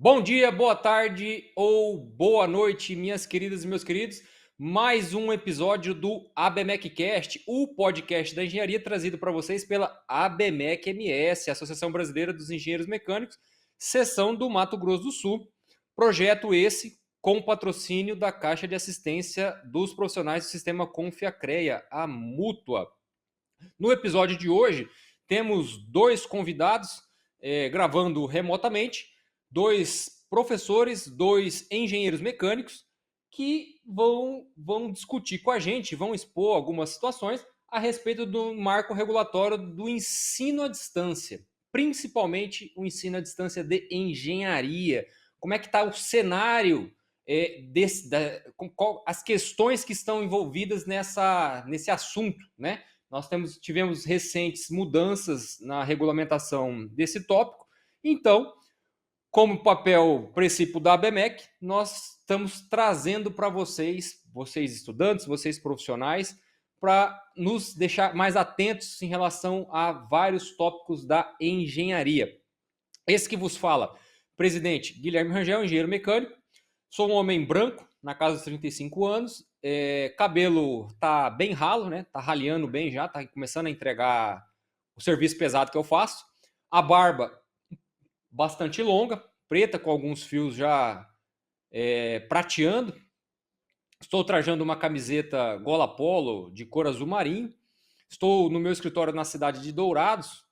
Bom dia, boa tarde ou boa noite, minhas queridas e meus queridos. Mais um episódio do ABMECcast, o podcast da engenharia trazido para vocês pela ABMEC MS, Associação Brasileira dos Engenheiros Mecânicos, seção do Mato Grosso do Sul. Projeto esse com patrocínio da Caixa de Assistência dos Profissionais do Sistema Confiacrea, a Mútua. No episódio de hoje, temos dois convidados gravando remotamente, dois professores, dois engenheiros mecânicos que vão discutir com a gente, vão expor algumas situações a respeito do marco regulatório do ensino à distância, principalmente o ensino à distância de engenharia. Como é que está o cenário, as questões que estão envolvidas nesse assunto, né? Nós tivemos recentes mudanças na regulamentação desse tópico. Então, como papel princípio da ABMEC, nós estamos trazendo para vocês estudantes, vocês profissionais, para nos deixar mais atentos em relação a vários tópicos da engenharia. Esse que vos fala, presidente Guilherme Rangel, engenheiro mecânico. Sou um homem branco, na casa dos 35 anos. Cabelo tá bem ralo, né? Tá raleando bem já, tá começando a entregar o serviço pesado que eu faço. A barba bastante longa, preta, com alguns fios já prateando. Estou trajando uma camiseta gola polo de cor azul marinho. Estou no meu escritório na cidade de Dourados.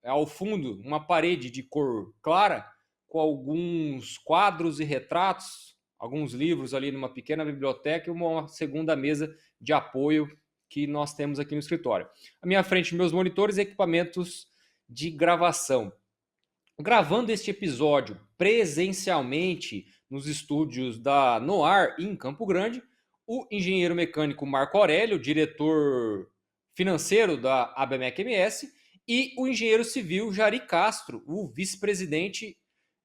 Ao fundo, uma parede de cor clara, com alguns quadros e retratos, alguns livros ali numa pequena biblioteca e uma segunda mesa de apoio que nós temos aqui no escritório. À minha frente, meus monitores e equipamentos de gravação. Gravando este episódio presencialmente nos estúdios da Noar, em Campo Grande, o engenheiro mecânico Marco Aurélio, diretor financeiro da ABMEC MS, e o engenheiro civil Jari Castro, o vice-presidente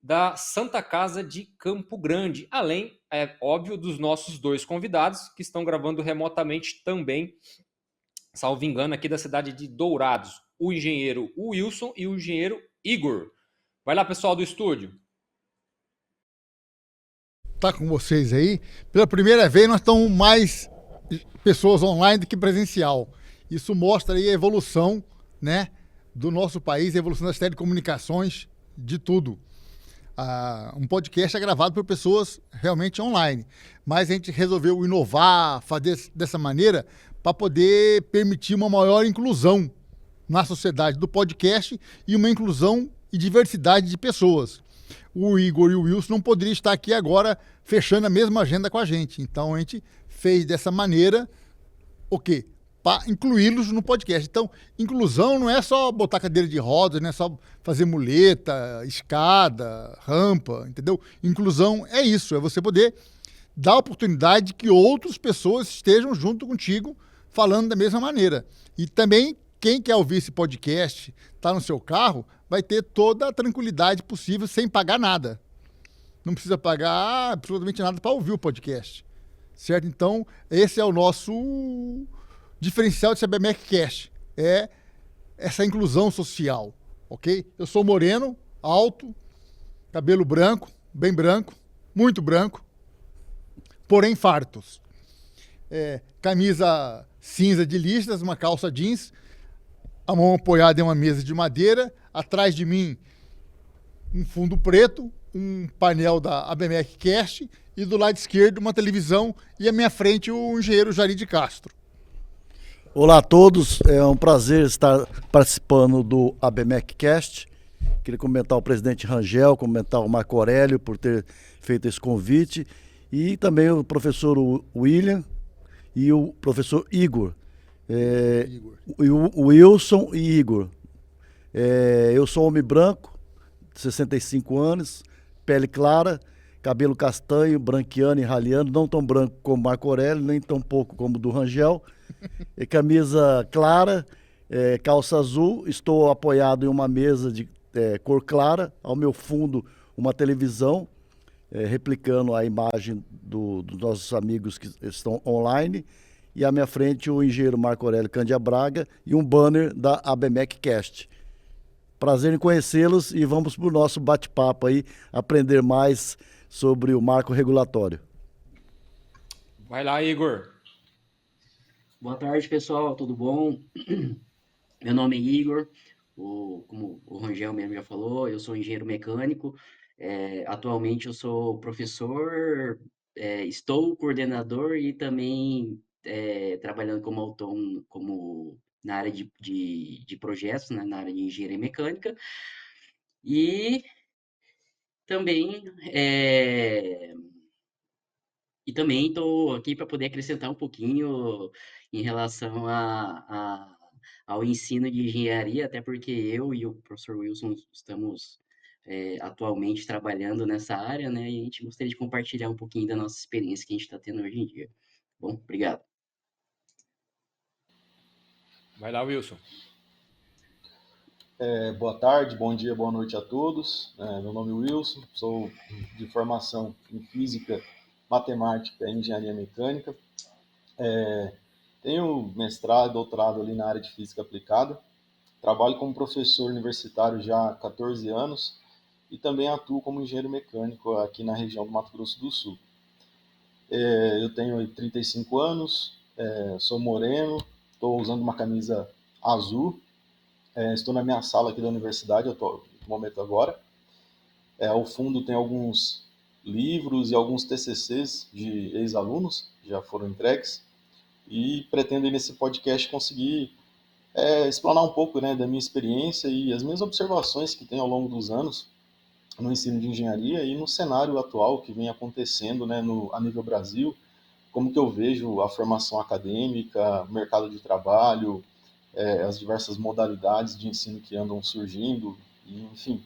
da Santa Casa de Campo Grande, além, é óbvio, dos nossos dois convidados, que estão gravando remotamente também, salvo engano, aqui da cidade de Dourados, o engenheiro Wilson e o engenheiro Igor. Vai lá, pessoal do estúdio. Tá com vocês aí. Pela primeira vez nós estamos mais pessoas online do que presencial. Isso mostra aí a evolução, né, do nosso país, a evolução das telecomunicações, de tudo. Um podcast é gravado por pessoas realmente online, mas a gente resolveu inovar, fazer dessa maneira para poder permitir uma maior inclusão na sociedade do podcast e uma inclusão e diversidade de pessoas. O Igor e o Wilson não poderiam estar aqui agora fechando a mesma agenda com a gente, então a gente fez dessa maneira o quê? Para incluí-los no podcast. Então, inclusão não é só botar cadeira de rodas, não é só fazer muleta, escada, rampa, entendeu? Inclusão é isso, é você poder dar a oportunidade que outras pessoas estejam junto contigo falando da mesma maneira. E também, quem quer ouvir esse podcast, está no seu carro, vai ter toda a tranquilidade possível sem pagar nada. Não precisa pagar absolutamente nada para ouvir o podcast, certo? Então, esse é o nosso diferencial desse ABMECcast, é essa inclusão social, ok? Eu sou moreno, alto, cabelo branco, bem branco, muito branco, porém fartos. Camisa cinza de listras, uma calça jeans, a mão apoiada em uma mesa de madeira, atrás de mim um fundo preto, um painel da ABMECcast e do lado esquerdo uma televisão e à minha frente o engenheiro Jari de Castro. Olá a todos, é um prazer estar participando do ABMECcast. Queria cumprimentar o presidente Rangel, cumprimentar o Marco Aurélio por ter feito esse convite e também o professor William e o professor Igor. O Wilson e Igor. Eu sou homem branco, 65 anos, pele clara, cabelo castanho, branqueando e raleando, não tão branco como Marco Aurélio, nem tão pouco como o do Rangel. Camisa clara, calça azul, estou apoiado em uma mesa de cor clara, ao meu fundo uma televisão, replicando a imagem dos nossos amigos que estão online, e à minha frente o engenheiro Marco Aurélio Cândia Braga e um banner da ABMECcast. Prazer em conhecê-los e vamos para o nosso bate-papo aí, aprender mais sobre o marco regulatório. Vai lá, Igor. Boa tarde, pessoal, tudo bom? Meu nome é Igor, como o Rangel mesmo já falou, eu sou engenheiro mecânico. Atualmente eu sou professor, estou coordenador e também trabalhando como autônomo, como na área de projetos, né, na área de engenharia mecânica. E também estou aqui para poder acrescentar um pouquinho em relação ao ensino de engenharia, até porque eu e o professor Wilson estamos atualmente trabalhando nessa área, né? E a gente gostaria de compartilhar um pouquinho da nossa experiência que a gente está tendo hoje em dia. Bom, obrigado. Vai lá, Wilson. Boa tarde, bom dia, boa noite a todos. Meu nome é Wilson, sou de formação em Física, Matemática e Engenharia Mecânica. Tenho mestrado e doutorado ali na área de Física Aplicada. Trabalho como professor universitário já há 14 anos e também atuo como engenheiro mecânico aqui na região do Mato Grosso do Sul. Eu tenho 35 anos, sou moreno, estou usando uma camisa azul. Estou na minha sala aqui da universidade, eu estou no momento agora. Ao fundo tem alguns livros e alguns TCCs de ex-alunos que já foram entregues. E pretendo nesse podcast conseguir explanar um pouco, né, da minha experiência e as minhas observações que tenho ao longo dos anos no ensino de engenharia e no cenário atual que vem acontecendo, né, a nível Brasil, como que eu vejo a formação acadêmica, mercado de trabalho, as diversas modalidades de ensino que andam surgindo, e, enfim,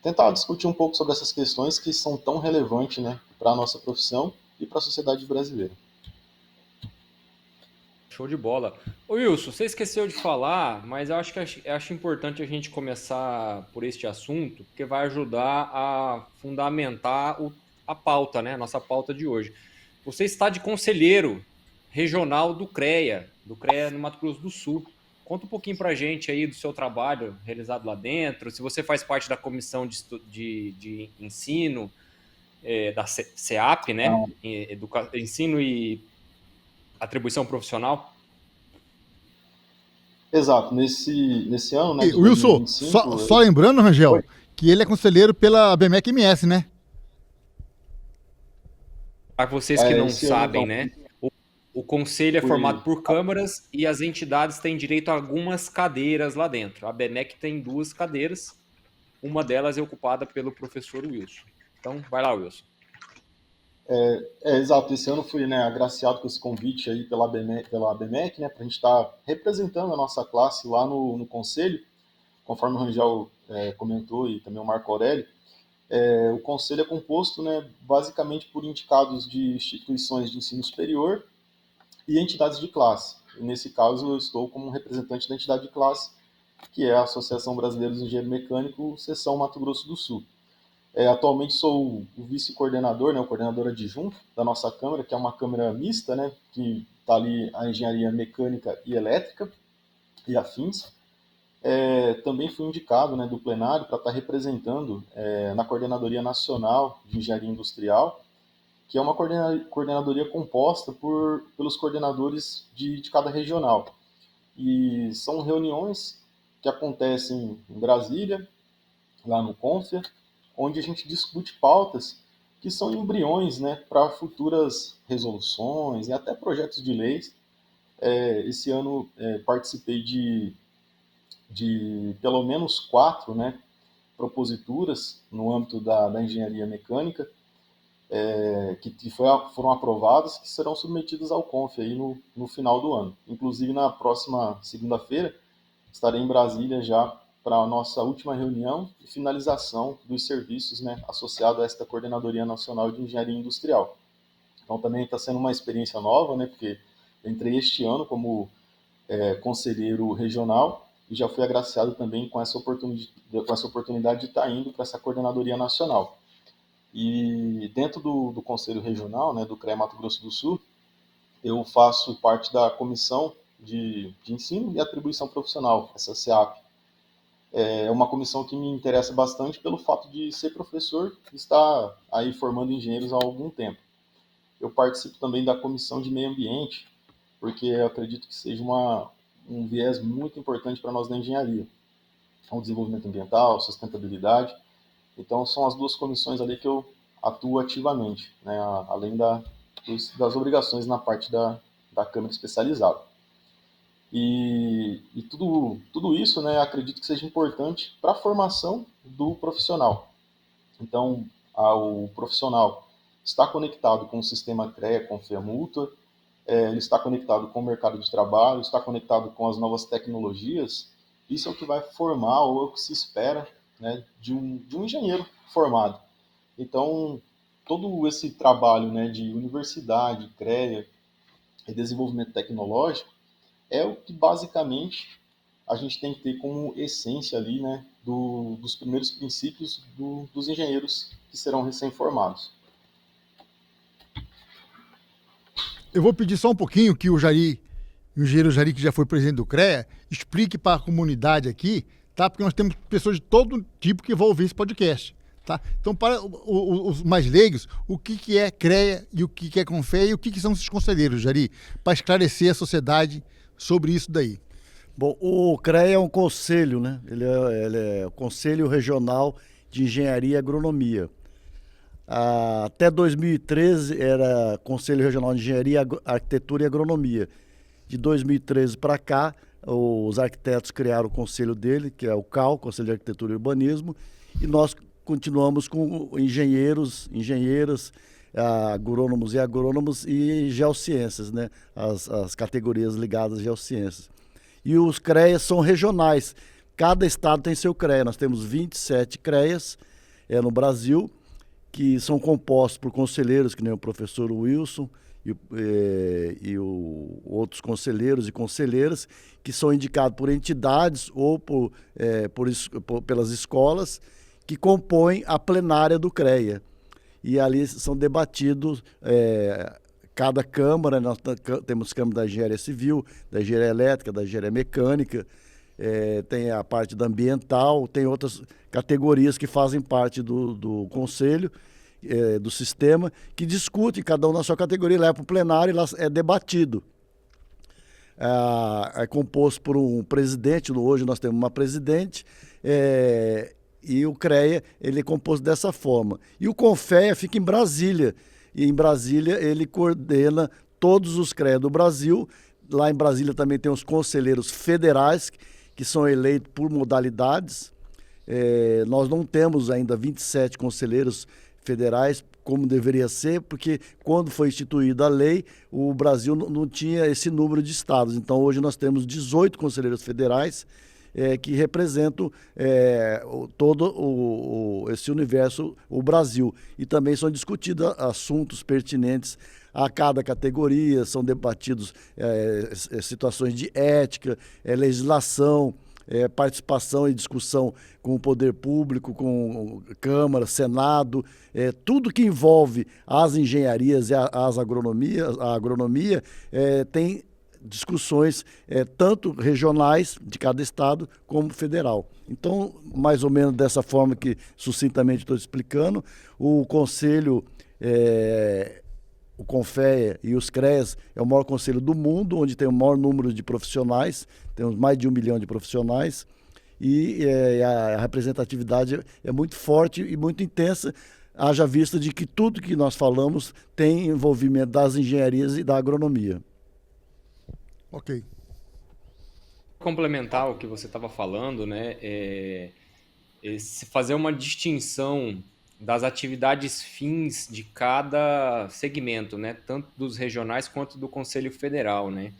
tentar discutir um pouco sobre essas questões que são tão relevantes, né, para a nossa profissão e para a sociedade brasileira. Show de bola. Ô Wilson, você esqueceu de falar, mas eu acho importante a gente começar por este assunto, porque vai ajudar a fundamentar a pauta, né? Nossa pauta de hoje. Você está de conselheiro regional do CREA no Mato Grosso do Sul. Conta um pouquinho pra gente aí do seu trabalho realizado lá dentro, se você faz parte da comissão de ensino, da CEAP, né? Ensino e Atribuição profissional? Exato, nesse ano, né, E, de Wilson, 2025... só lembrando, Rangel, Oi? que ele é conselheiro pela ABMEC MS, né? Para vocês que não Esse ano, sabem, então, né? O conselho é formado por câmaras e as entidades têm direito a algumas cadeiras lá dentro. A BMEC tem 2 cadeiras, uma delas é ocupada pelo professor Wilson. Então, vai lá, Wilson. exato, esse ano fui, né, agraciado com esse convite aí pela ABMEC, né, para a gente estar representando a nossa classe lá no conselho, conforme o Rangel comentou e também o Marco Aurélio. O conselho é composto, né, basicamente por indicados de instituições de ensino superior e entidades de classe. E nesse caso, eu estou como representante da entidade de classe, que é a Associação Brasileira de Engenheiro Mecânico, seção Mato Grosso do Sul. Atualmente sou o vice-coordenador, né, o coordenador adjunto da nossa Câmara, que é uma Câmara mista, né, que está ali a engenharia mecânica e elétrica e afins. Também fui indicado, né, do plenário para estar representando na Coordenadoria Nacional de Engenharia Industrial, que é uma coordenadoria composta pelos coordenadores de cada regional. E são reuniões que acontecem em Brasília, lá no Confia, onde a gente discute pautas que são embriões, né, para futuras resoluções e até projetos de leis. Esse ano participei de pelo menos 4, né, proposituras no âmbito da engenharia mecânica, foram aprovadas, que serão submetidas ao CONF aí no final do ano. Inclusive, na próxima segunda-feira, estarei em Brasília já para a nossa última reunião e finalização dos serviços, né, associados a esta Coordenadoria Nacional de Engenharia Industrial. Então, também está sendo uma experiência nova, né, porque eu entrei este ano como conselheiro regional e já fui agraciado também com essa oportunidade de estar indo para essa Coordenadoria Nacional. E dentro do Conselho Regional, né, do CREA Mato Grosso do Sul, eu faço parte da Comissão de Ensino e Atribuição Profissional, essa CEAP. É uma comissão que me interessa bastante pelo fato de ser professor e estar aí formando engenheiros há algum tempo. Eu participo também da comissão de meio ambiente, porque eu acredito que seja um viés muito importante para nós da engenharia. O desenvolvimento ambiental, sustentabilidade. Então, são as duas comissões ali que eu atuo ativamente, né, além das obrigações na parte da Câmara especializada. E tudo isso, né, acredito que seja importante para a formação do profissional. Então, o profissional está conectado com o sistema CREA, com o FEMULTA, ele está conectado com o mercado de trabalho, está conectado com as novas tecnologias. Isso é o que vai formar, ou é o que se espera, né, de um engenheiro formado. Então, todo esse trabalho, né, de universidade, CREA e desenvolvimento tecnológico é o que basicamente a gente tem que ter como essência ali, né, dos primeiros princípios dos engenheiros que serão recém-formados. Eu vou pedir só um pouquinho que o engenheiro Jari, que já foi presidente do CREA, explique para a comunidade aqui, tá? Porque nós temos pessoas de todo tipo que vão ouvir esse podcast, tá? Então, para os mais leigos, o que é CREA e o que é CONFEA e o que são esses conselheiros, Jari, para esclarecer a sociedade sobre isso daí. Bom, o CREA é um conselho, né? Ele é o Conselho Regional de Engenharia e Agronomia. Até 2013 era Conselho Regional de Engenharia, Arquitetura e Agronomia. De 2013 para cá, os arquitetos criaram o conselho dele, que é o CAU, Conselho de Arquitetura e Urbanismo, e nós continuamos com engenheiros, engenheiras, agrônomos e geociências, né? As categorias ligadas às geociências. E os CREAs são regionais. Cada estado tem seu CREA. Nós temos 27 CREAs no Brasil, que são compostos por conselheiros, que nem o professor Wilson e outros conselheiros e conselheiras, que são indicados por entidades ou pelas escolas, que compõem a plenária do CREA. E ali são debatidos cada Câmara. Nós temos Câmara da Engenharia Civil, da Engenharia Elétrica, da Engenharia Mecânica, tem a parte da ambiental, tem outras categorias que fazem parte do conselho, do sistema, que discute cada um na sua categoria, leva para o plenário e lá é debatido. É composto por um presidente, hoje nós temos uma presidente, e o CREA ele é composto dessa forma. E o CONFEA fica em Brasília, e em Brasília ele coordena todos os CREA do Brasil. Lá em Brasília também tem os conselheiros federais, que são eleitos por modalidades. Nós não temos ainda 27 conselheiros federais, como deveria ser, porque quando foi instituída a lei, o Brasil não tinha esse número de estados. Então, hoje nós temos 18 conselheiros federais que representam todo esse universo, o Brasil. E também são discutidos assuntos pertinentes a cada categoria, são debatidos situações de ética, legislação, participação e discussão com o poder público, com Câmara, Senado, tudo que envolve as engenharias e a agronomia tem discussões tanto regionais de cada estado como federal. Então, mais ou menos dessa forma que sucintamente estou explicando, o Conselho, o CONFEA e os CREAs é o maior conselho do mundo, onde tem o maior número de profissionais, temos mais de 1 milhão de profissionais, e a representatividade é muito forte e muito intensa, haja vista de que tudo que nós falamos tem envolvimento das engenharias e da agronomia. Ok. Complementar o que você estava falando, né? Fazer uma distinção das atividades fins de cada segmento, né? Tanto dos regionais quanto do Conselho Federal, né?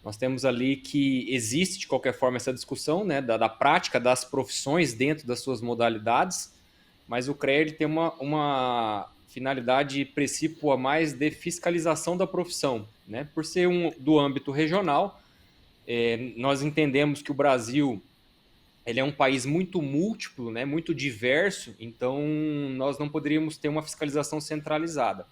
Nós temos ali que existe, de qualquer forma, essa discussão, né? Da prática das profissões dentro das suas modalidades, mas o CREA ele tem uma finalidade precípua mais de fiscalização da profissão, né? Por ser do âmbito regional, nós entendemos que o Brasil ele é um país muito múltiplo, né, muito diverso, então nós não poderíamos ter uma fiscalização centralizada.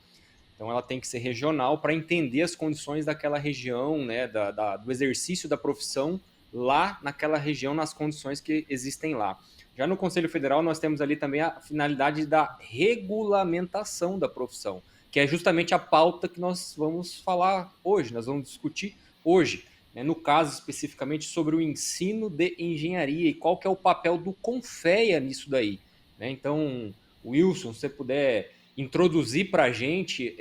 Então ela tem que ser regional para entender as condições daquela região, né, do exercício da profissão lá naquela região, nas condições que existem lá. Já no Conselho Federal, nós temos ali também a finalidade da regulamentação da profissão, que é justamente a pauta que nós vamos falar hoje, nós vamos discutir hoje, né, no caso especificamente sobre o ensino de engenharia e qual que é o papel do Confea nisso daí. Né? Então, Wilson, se você puder introduzir para a gente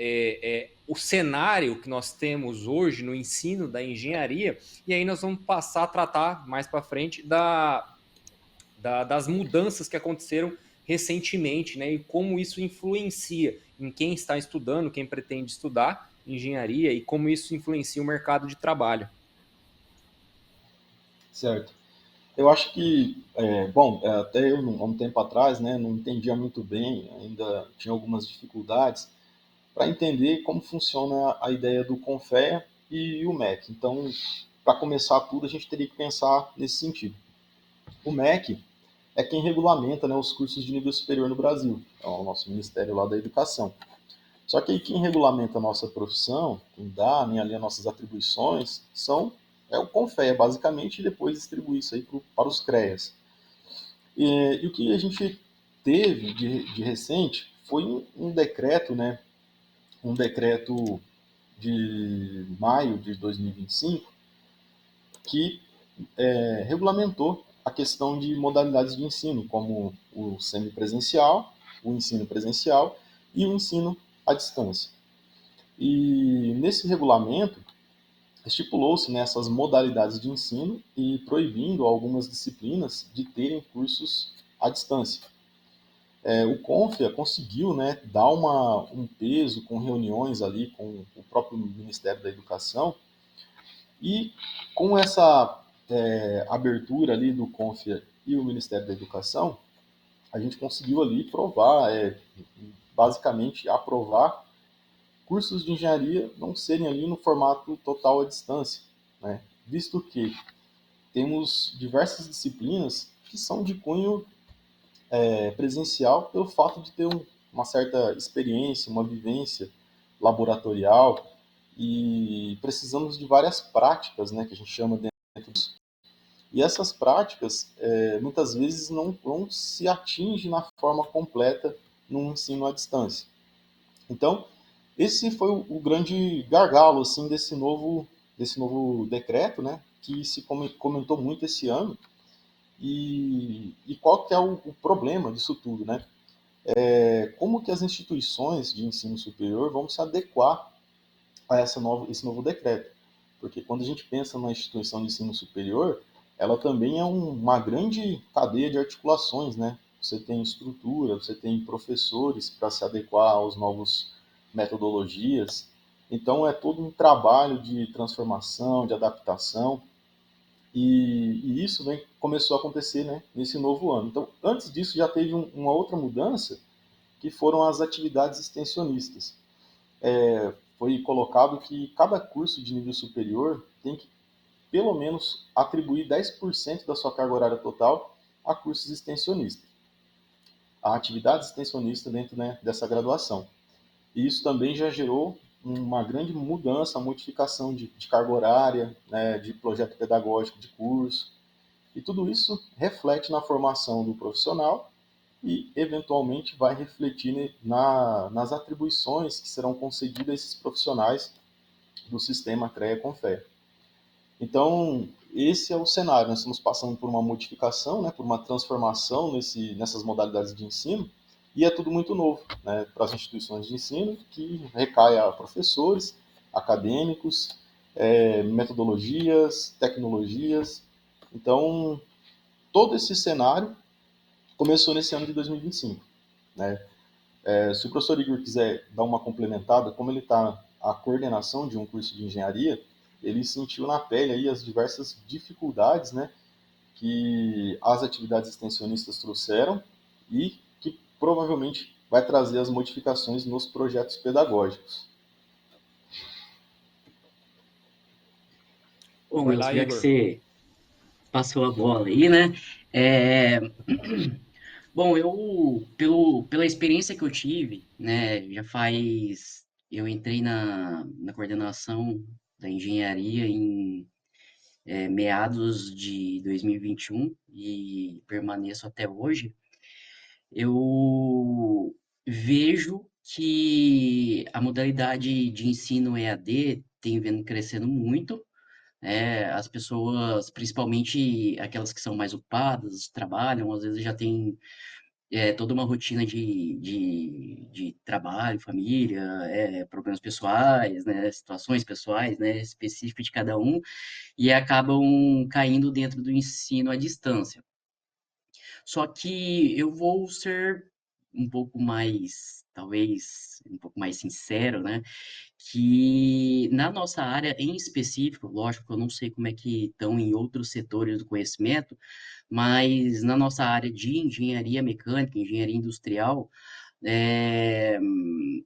o cenário que nós temos hoje no ensino da engenharia, e aí nós vamos passar a tratar mais para frente das mudanças que aconteceram recentemente, né, e como isso influencia em quem está estudando, quem pretende estudar engenharia e como isso influencia o mercado de trabalho. Certo. Eu acho que, bom, até eu, há um tempo atrás, né, não entendia muito bem, ainda tinha algumas dificuldades para entender como funciona a ideia do Confea e o MEC. Então, para começar tudo, a gente teria que pensar nesse sentido. O MEC é quem regulamenta, né, os cursos de nível superior no Brasil, é o nosso Ministério lá da Educação. Só que aí quem regulamenta a nossa profissão, quem dá, né, ali as nossas atribuições, é o Confea, basicamente, e depois distribui isso aí para os CREAs. E o que a gente teve de recente foi um decreto, né, um decreto de maio de 2025, que regulamentou a questão de modalidades de ensino, como o semipresencial, o ensino presencial e o ensino à distância. E nesse regulamento estipulou-se nessas modalidades de ensino e proibindo algumas disciplinas de terem cursos à distância. O Confia conseguiu, né, dar um peso com reuniões ali com o próprio Ministério da Educação, e com essa abertura ali do Confia e o Ministério da Educação, a gente conseguiu ali provar, basicamente aprovar cursos de engenharia não serem ali no formato total à distância, né? Visto que temos diversas disciplinas que são de cunho presencial pelo fato de ter uma certa experiência, uma vivência laboratorial, e precisamos de várias práticas, né, que a gente chama dentro disso. E essas práticas, muitas vezes, não se atingem na forma completa no ensino à distância. Então, esse foi o grande gargalo assim, desse novo decreto, né, que se comentou muito esse ano. E qual que é o problema disso tudo, né? Como que as instituições de ensino superior vão se adequar a esse novo decreto? Porque quando a gente pensa na instituição de ensino superior, ela também é uma grande cadeia de articulações, né? Você tem estrutura, você tem professores para se adequar aos novos metodologias. Então é todo um trabalho de transformação, de adaptação, e isso, né, começou a acontecer, né, nesse novo ano. Então, antes disso já teve uma outra mudança, que foram as atividades extensionistas. Foi colocado que cada curso de nível superior tem que, pelo menos, atribuir 10% da sua carga horária total a cursos extensionistas, a atividades extensionistas dentro, né, dessa graduação. E isso também já gerou uma grande mudança, modificação de carga horária, né, de projeto pedagógico de curso, e tudo isso reflete na formação do profissional e, eventualmente, vai refletir nas atribuições que serão concedidas a esses profissionais do sistema CREA-CONFEA. Então, esse é o cenário. Nós estamos passando por uma modificação, né, por uma transformação nessas modalidades de ensino, e é tudo muito novo, né, para as instituições de ensino, que recai a professores, acadêmicos, metodologias, tecnologias. Então, todo esse cenário começou nesse ano de 2025. Né? Se o professor Igor quiser dar uma complementada, como ele está à coordenação de um curso de engenharia, ele sentiu na pele aí as diversas dificuldades, né, que as atividades extensionistas trouxeram e que provavelmente vai trazer as modificações nos projetos pedagógicos. Bom, Vai lá, Wilson, já que Igor. você passou a bola aí, né? É, Bom, pela experiência que eu tive, né, eu entrei na coordenação da engenharia meados de 2021 e permaneço até hoje, eu vejo que a modalidade de ensino EAD tem vindo crescendo muito, as pessoas, principalmente aquelas que são mais ocupadas, trabalham, às vezes já tem toda uma rotina de trabalho, família, problemas pessoais, né, situações pessoais, né, específicas de cada um, e acabam caindo dentro do ensino à distância. Só que eu vou ser um pouco mais, talvez, um pouco mais sincero, né? Que na nossa área em específico, lógico que eu não sei como é que estão em outros setores do conhecimento, mas na nossa área de engenharia mecânica, engenharia industrial,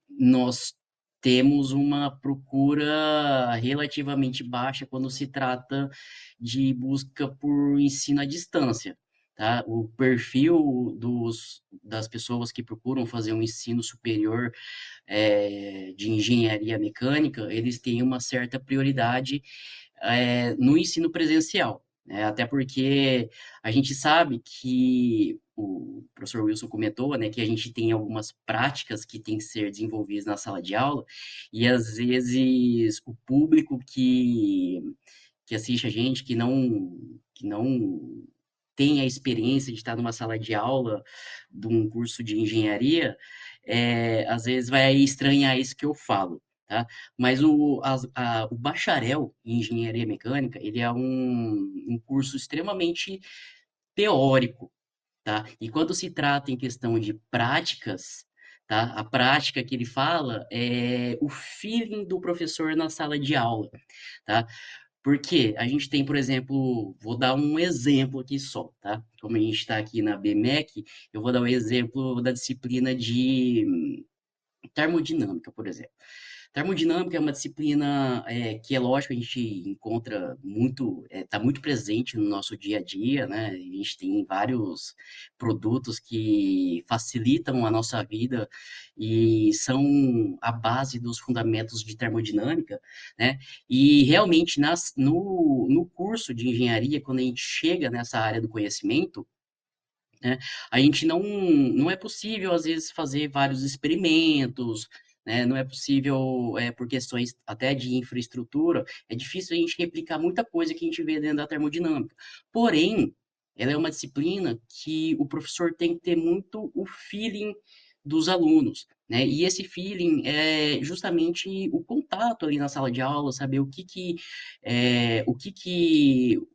nós temos uma procura relativamente baixa quando se trata de busca por ensino à distância, tá? O perfil das pessoas que procuram fazer um ensino superior de engenharia mecânica, eles têm uma certa prioridade no ensino presencial, né? Até porque a gente sabe que o professor Wilson comentou, né, que a gente tem algumas práticas que têm que ser desenvolvidas na sala de aula, e às vezes o público que assiste a gente, que não tem a experiência de estar numa sala de aula de um curso de engenharia, às vezes vai estranhar isso que eu falo, tá? Mas o bacharel em engenharia mecânica, ele é um curso extremamente teórico, tá? E quando se trata em questão de práticas, tá? A prática que ele fala é o feeling do professor na sala de aula, tá? Porque a gente tem, por exemplo, vou dar um exemplo aqui só, tá? Como a gente está aqui na BMEC, eu vou dar um exemplo da disciplina de termodinâmica, por exemplo. Termodinâmica é uma disciplina que, é lógico, a gente encontra muito, está muito presente no nosso dia a dia, né? A gente tem vários produtos que facilitam a nossa vida e são a base dos fundamentos de termodinâmica, né? E realmente no curso de engenharia, quando a gente chega nessa área do conhecimento, né? A gente não é possível, às vezes, fazer vários experimentos, né? Não é possível, por questões até de infraestrutura, é difícil a gente replicar muita coisa que a gente vê dentro da termodinâmica. Porém, ela é uma disciplina que o professor tem que ter muito o feeling dos alunos, né? E esse feeling é justamente o contato ali na sala de aula, saber o que que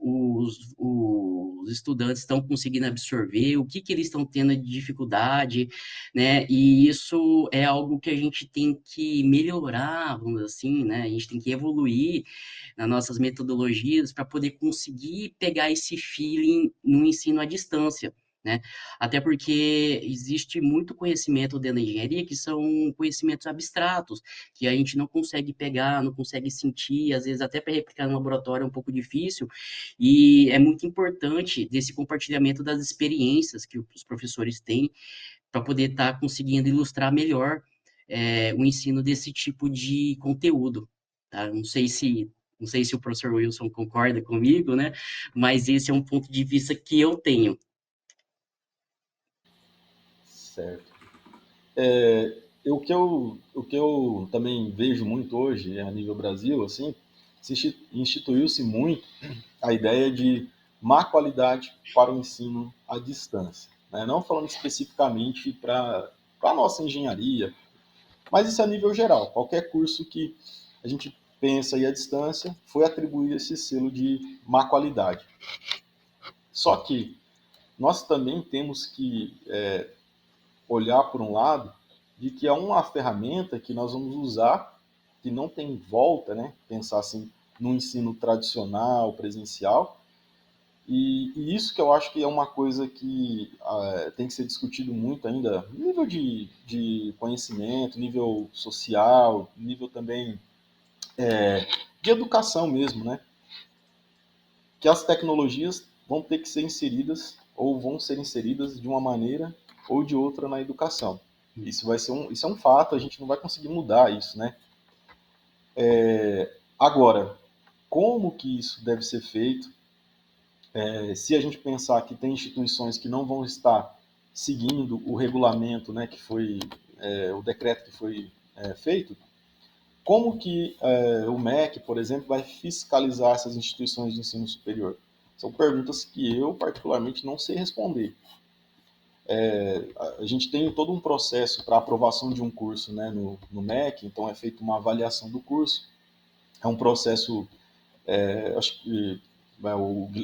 os estudantes estão conseguindo absorver, o que que eles estão tendo de dificuldade, né? E isso é algo que a gente tem que melhorar, vamos dizer assim, né? A gente tem que evoluir nas nossas metodologias para poder conseguir pegar esse feeling no ensino à distância, né? Até porque existe muito conhecimento dentro da engenharia que são conhecimentos abstratos, que a gente não consegue pegar, não consegue sentir, às vezes até para replicar no laboratório é um pouco difícil, e é muito importante desse compartilhamento das experiências que os professores têm para poder estar conseguindo ilustrar melhor o ensino desse tipo de conteúdo, tá? Não sei se o professor Wilson concorda comigo, né? Mas esse é um ponto de vista que eu tenho. Certo. O que eu também vejo muito hoje, a nível Brasil, assim, instituiu-se muito a ideia de má qualidade para o ensino à distância, né? Não falando especificamente para a nossa engenharia, mas isso é a nível geral. Qualquer curso que a gente pensa aí à distância foi atribuído esse selo de má qualidade. Só que nós também temos que olhar por um lado de que é uma ferramenta que nós vamos usar que não tem volta, né? Pensar assim no ensino tradicional, presencial, e isso que eu acho que é uma coisa que tem que ser discutido muito ainda, nível de conhecimento, nível social, nível também de educação mesmo, né? Que as tecnologias vão ter que ser inseridas ou vão ser inseridas de uma maneira ou de outra na educação. Isso é um fato, a gente não vai conseguir mudar isso, né? Agora, como que isso deve ser feito. Se a gente pensar que tem instituições que não vão estar seguindo o regulamento, né, que foi o decreto que foi feito, como que o MEC, por exemplo, vai fiscalizar essas instituições de ensino superior? São perguntas que eu, particularmente, não sei responder. A gente tem todo um processo para aprovação de um curso, né, no MEC, então é feita uma avaliação do curso. É um processo, acho que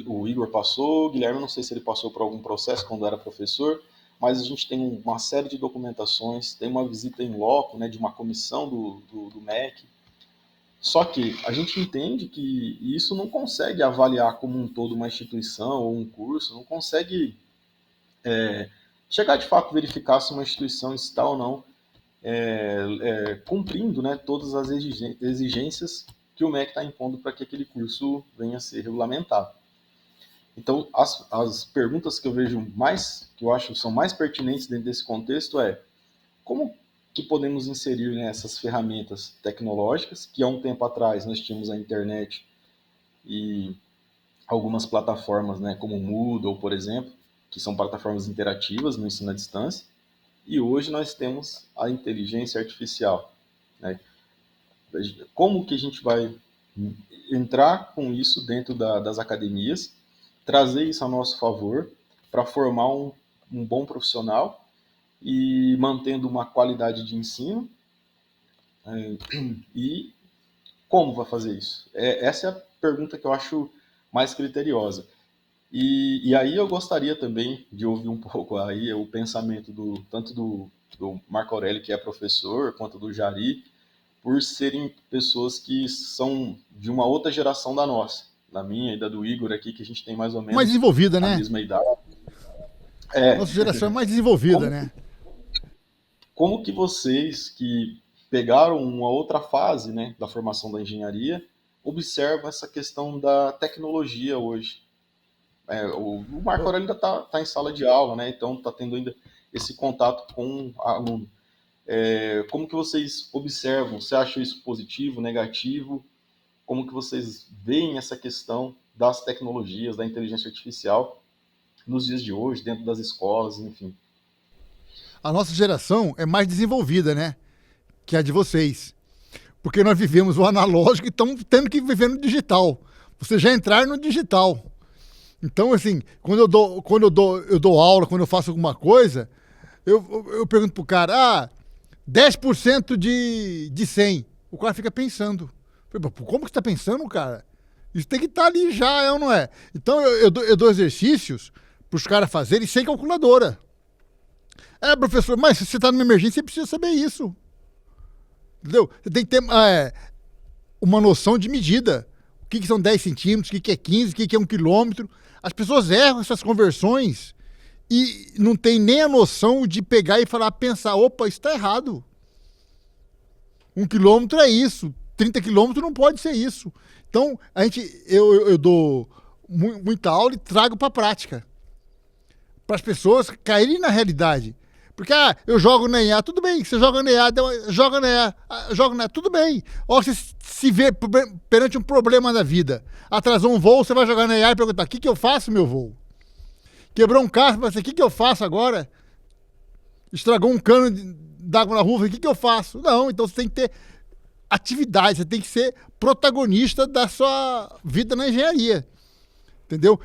o Igor passou, o Guilherme, não sei se ele passou por algum processo quando era professor, mas a gente tem uma série de documentações, tem uma visita em loco, né, de uma comissão do MEC. Só que a gente entende que isso não consegue avaliar como um todo uma instituição ou um curso, não consegue chegar de fato a verificar se uma instituição está ou não cumprindo, né, todas as exigências que o MEC está impondo para que aquele curso venha a ser regulamentado. Então, as perguntas que eu vejo mais, que eu acho são mais pertinentes dentro desse contexto como que podemos inserir, né, essas ferramentas tecnológicas, que há um tempo atrás nós tínhamos a internet e algumas plataformas, né, como o Moodle, por exemplo, que são plataformas interativas no ensino à distância, e hoje nós temos a inteligência artificial, né? Como que a gente vai entrar com isso dentro das academias, trazer isso a nosso favor para formar um bom profissional e mantendo uma qualidade de ensino, e como vai fazer isso? Essa é a pergunta que eu acho mais criteriosa. E aí eu gostaria também de ouvir um pouco aí o pensamento tanto do Marco Aurélio, que é professor, quanto do Jari, por serem pessoas que são de uma outra geração da nossa, da minha e da do Igor aqui, que a gente tem mais ou menos Mais desenvolvida, a né? mesma idade. Nossa geração é mais desenvolvida, né? Como que vocês que pegaram uma outra fase, né, da formação da engenharia, observam essa questão da tecnologia hoje? O Marco Aurélio ainda está em sala de aula, né? Então está tendo ainda esse contato com o aluno. Como que vocês observam? Você acha isso positivo, negativo? Como que vocês veem essa questão das tecnologias, da inteligência artificial nos dias de hoje, dentro das escolas, enfim? A nossa geração é mais desenvolvida, né? Que a de vocês. Porque nós vivemos o analógico e estamos tendo que viver no digital. Vocês já entraram no digital. Então, assim, quando eu dou aula, quando eu faço alguma coisa, eu pergunto pro cara, 10% de 100. O cara fica pensando. Como que você tá pensando, cara? Isso tem que estar ali já, é ou não é? Então, eu dou exercícios pros caras fazerem sem calculadora. Professor, mas se você tá numa emergência, você precisa saber isso. Entendeu? Você tem que ter uma noção de medida. O que são 10 centímetros, o que é 15, o que é 1 quilômetro. As pessoas erram essas conversões e não tem nem a noção de pegar e pensar, opa, isso está errado. 1 quilômetro é isso, 30 quilômetros não pode ser isso. Então, eu dou muita aula e trago para a prática. Para as pessoas caírem na realidade. Porque, eu jogo na EA, tudo bem, você joga na EA, joga na EA, tudo bem. Ou você se vê perante um problema na vida. Atrasou um voo, você vai jogar na EA e perguntar, o que eu faço, meu voo? Quebrou um carro, você, o que eu faço agora? Estragou um cano d'água na rua, o que eu faço? Não, então você tem que ter atividade, você tem que ser protagonista da sua vida na engenharia. Entendeu?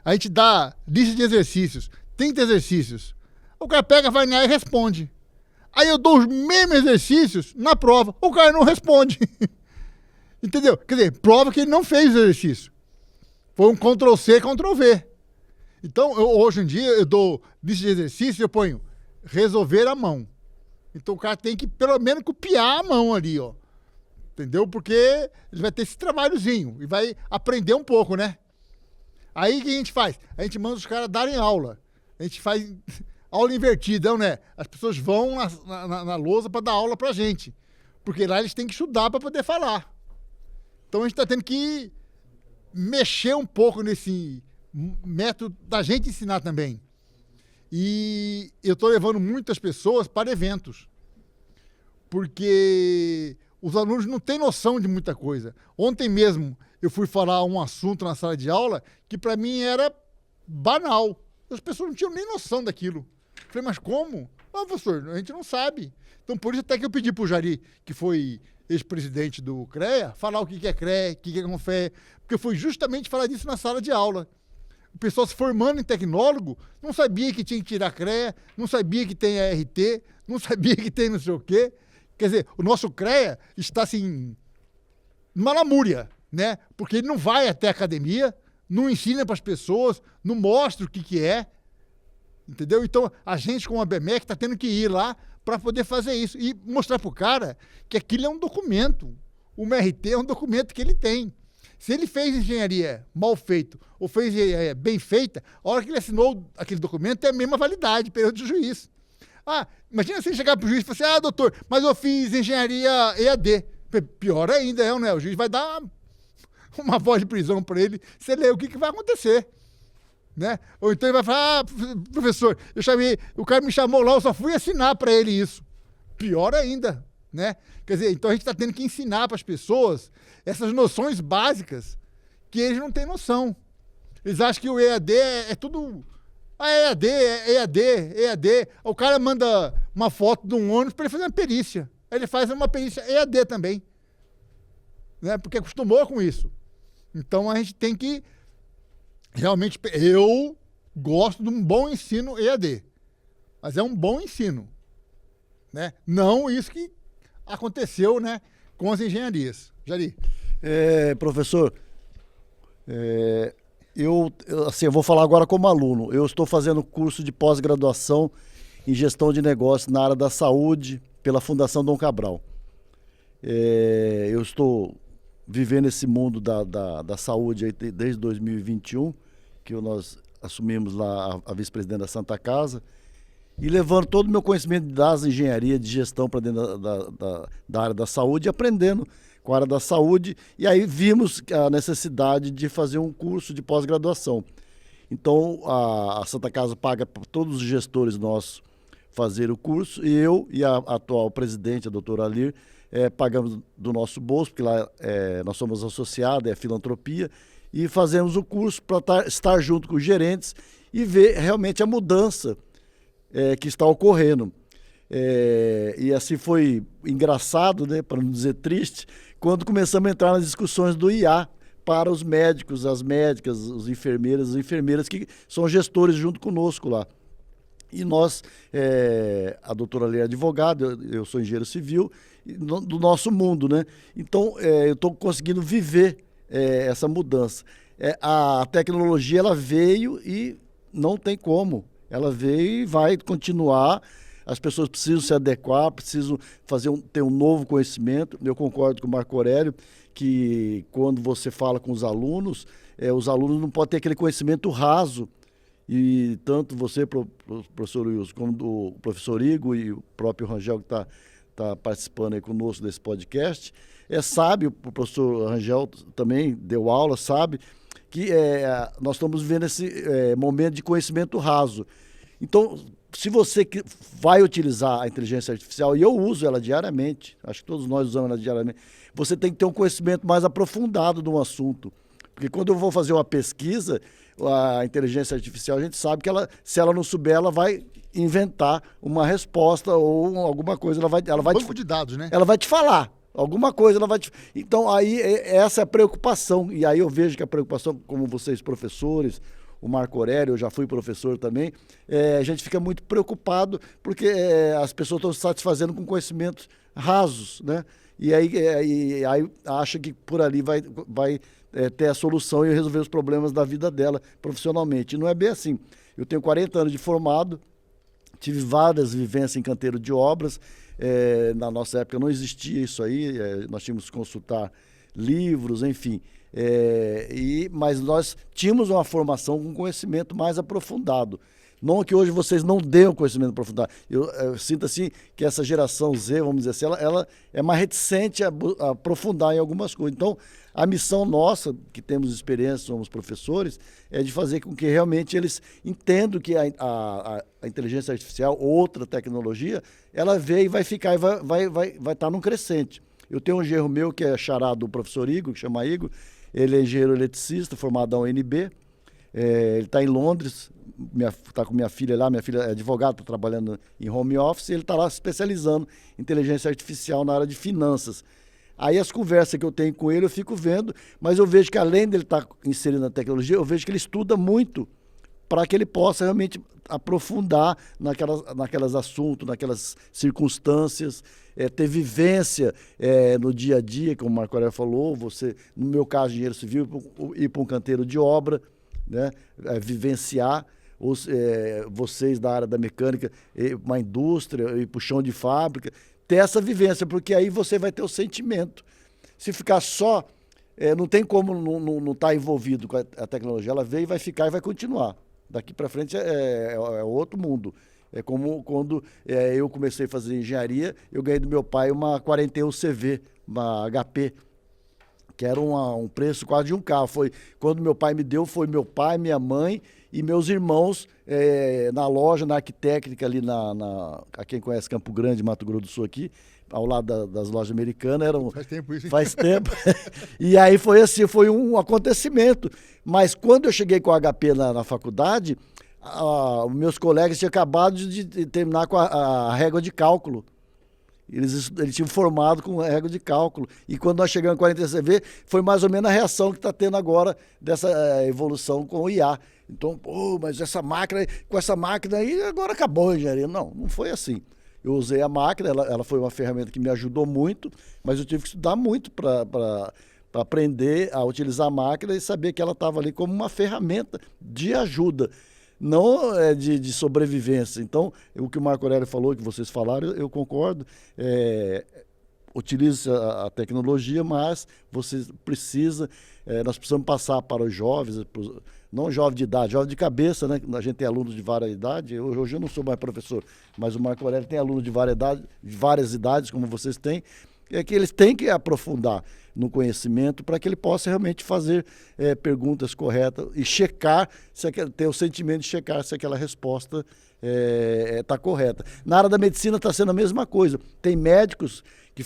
A gente dá lista de exercícios, 30 exercícios. O cara pega, vai na e responde. Aí eu dou os mesmos exercícios na prova. O cara não responde. Entendeu? Quer dizer, prova que ele não fez o exercício. Foi um Ctrl+C, Ctrl+V. Então, hoje em dia, eu dou lista de exercícios e eu ponho resolver à mão. Então, o cara tem que, pelo menos, copiar a mão ali, ó. Entendeu? Porque ele vai ter esse trabalhozinho e vai aprender um pouco, né? Aí, o que a gente faz? A gente manda os caras darem aula. A gente faz aula invertida, né? As pessoas vão na lousa para dar aula pra gente. Porque lá eles têm que estudar para poder falar. Então a gente está tendo que mexer um pouco nesse método da gente ensinar também. E eu estou levando muitas pessoas para eventos. Porque os alunos não têm noção de muita coisa. Ontem mesmo eu fui falar um assunto na sala de aula que para mim era banal. As pessoas não tinham nem noção daquilo. Falei, mas como? Ah, professor, a gente não sabe. Então, por isso até que eu pedi para o Jari, que foi ex-presidente do CREA, falar o que é CREA, o que é Confea, porque foi justamente falar disso na sala de aula. O pessoal se formando em tecnólogo não sabia que tinha que tirar CREA, não sabia que tem ART, não sabia que tem não sei o quê. Quer dizer, o nosso CREA está assim, numa lamúria, né? Porque ele não vai até a academia, não ensina para as pessoas, não mostra o que é, entendeu? Então, a gente com a BMEC está tendo que ir lá para poder fazer isso e mostrar para o cara que aquilo é um documento. O MRT é um documento que ele tem. Se ele fez engenharia mal feito ou fez engenharia bem feita, a hora que ele assinou aquele documento é a mesma validade perante o juiz. Ah, imagina se ele chegar para o juiz e falar assim, doutor, mas eu fiz engenharia EAD. Pior ainda, né? O juiz vai dar uma voz de prisão para ele, você lê o que vai acontecer. Né? Ou então ele vai falar, professor, o cara me chamou lá, eu só fui assinar para ele isso. Pior ainda, né? Quer dizer, então a gente está tendo que ensinar para as pessoas essas noções básicas que eles não têm noção. Eles acham que o EAD é tudo... EAD. O cara manda uma foto de um ônibus para ele fazer uma perícia. Ele faz uma perícia EAD também. Né? Porque acostumou com isso. Então a gente tem que... Realmente, eu gosto de um bom ensino EAD. Mas é um bom ensino. Né? Não isso que aconteceu, né, com as engenharias. Jari. Professor, eu vou falar agora como aluno. Eu estou fazendo curso de pós-graduação em gestão de negócios na área da saúde pela Fundação Dom Cabral. Eu estou vivendo esse mundo da saúde aí desde 2021, que nós assumimos lá a vice-presidente da Santa Casa, e levando todo o meu conhecimento das engenharias de gestão para dentro da área da saúde, aprendendo com a área da saúde, e aí vimos a necessidade de fazer um curso de pós-graduação. Então, a Santa Casa paga para todos os gestores nossos fazer o curso, e eu e a atual presidente, a doutora Alir, pagamos do nosso bolso, porque lá nós somos associados, é filantropia, e fazemos o curso para estar junto com os gerentes e ver realmente a mudança que está ocorrendo. E assim foi engraçado, né, para não dizer triste, quando começamos a entrar nas discussões do IA para os médicos, as médicas, os enfermeiros, as enfermeiras que são gestores junto conosco lá. E nós, a doutora Lê é advogada, eu sou engenheiro civil, do nosso mundo, né? Então, eu estou conseguindo viver essa mudança. A tecnologia, ela veio e não tem como. Ela veio e vai continuar. As pessoas precisam se adequar, precisam ter um novo conhecimento. Eu concordo com o Marco Aurélio que quando você fala com os alunos não podem ter aquele conhecimento raso. E tanto você, professor Wilson, como o professor Igor e o próprio Rangel que está participando aí conosco desse podcast, sabe, o professor Rangel também deu aula, sabe, que nós estamos vivendo esse momento de conhecimento raso. Então, se você vai utilizar a inteligência artificial, e eu uso ela diariamente, acho que todos nós usamos ela diariamente, você tem que ter um conhecimento mais aprofundado de um assunto. Porque quando eu vou fazer uma pesquisa, a inteligência artificial, a gente sabe que se ela não souber, ela vai inventar uma resposta ou alguma coisa. Banco de dados, né? Ela vai te falar. Alguma coisa ela vai te... Então, aí, essa é a preocupação. E aí eu vejo que a preocupação, como vocês, professores, o Marco Aurélio, eu já fui professor também, a gente fica muito preocupado porque as pessoas estão se satisfazendo com conhecimentos rasos, né? E aí acha que por ali vai ter a solução e resolver os problemas da vida dela profissionalmente. E não é bem assim. Eu tenho 40 anos de formado, tive várias vivências em canteiro de obras. Na nossa época não existia isso aí, nós tínhamos que consultar livros, enfim. Mas nós tínhamos uma formação com conhecimento mais aprofundado. Não que hoje vocês não dêem o conhecimento aprofundado. Eu sinto assim que essa geração Z, vamos dizer assim, ela é mais reticente a aprofundar em algumas coisas. Então, a missão nossa, que temos experiência, somos professores, é de fazer com que realmente eles entendam que a inteligência artificial, outra tecnologia, ela veio e vai ficar e vai estar num crescente. Eu tenho um genro meu que é xará do professor Igor, que chama Igor. Ele é engenheiro eletricista, formado da UNB. Ele está em Londres, está com minha filha lá. Minha filha é advogada, está trabalhando em home office. E ele está lá se especializando em inteligência artificial na área de finanças. Aí as conversas que eu tenho com ele, eu fico vendo, mas eu vejo que além dele estar inserido na tecnologia, eu vejo que ele estuda muito para que ele possa realmente aprofundar naquelas assuntos, naquelas circunstâncias, ter vivência no dia a dia, como o Marco Aurélio falou, você, no meu caso, engenheiro civil, ir para um canteiro de obra, né, vivenciar. Vocês da área da mecânica, uma indústria, ir para o chão de fábrica, ter essa vivência, porque aí você vai ter o sentimento. Se ficar só, não tem como não estar envolvido com a tecnologia. Ela veio e vai ficar e vai continuar. Daqui para frente é outro mundo. É como quando eu comecei a fazer engenharia, eu ganhei do meu pai uma 41 CV, uma HP, que era um preço quase de um carro. Quando meu pai me deu, foi meu pai, minha mãe e meus irmãos na loja, na Arquitécnica, ali a quem conhece Campo Grande, Mato Grosso do Sul aqui, ao lado das lojas americanas. Faz tempo isso, hein? Faz tempo. E aí foi assim, foi um acontecimento. Mas quando eu cheguei com o HP na faculdade, meus colegas tinham acabado de terminar com a régua de cálculo. Eles tinham formado com régua de cálculo. E quando nós chegamos em 40 CV, foi mais ou menos a reação que está tendo agora dessa evolução com o IA. Então, mas com essa máquina aí, agora acabou a engenharia. Não foi assim. Eu usei a máquina, ela foi uma ferramenta que me ajudou muito, mas eu tive que estudar muito para aprender a utilizar a máquina e saber que ela estava ali como uma ferramenta de ajuda, não de sobrevivência. Então, o que o Marco Aurélio falou, que vocês falaram, eu concordo. Utilize a tecnologia, mas você precisa, nós precisamos passar para os jovens, não jovem de idade, jovem de cabeça, né? A gente tem alunos de várias idades. Hoje eu não sou mais professor, mas o Marco Aurélio tem alunos de várias idades, como vocês têm, que eles têm que aprofundar no conhecimento para que ele possa realmente fazer perguntas corretas e checar, ter o sentimento de checar se aquela resposta está correta. Na área da medicina está sendo a mesma coisa. Tem médicos que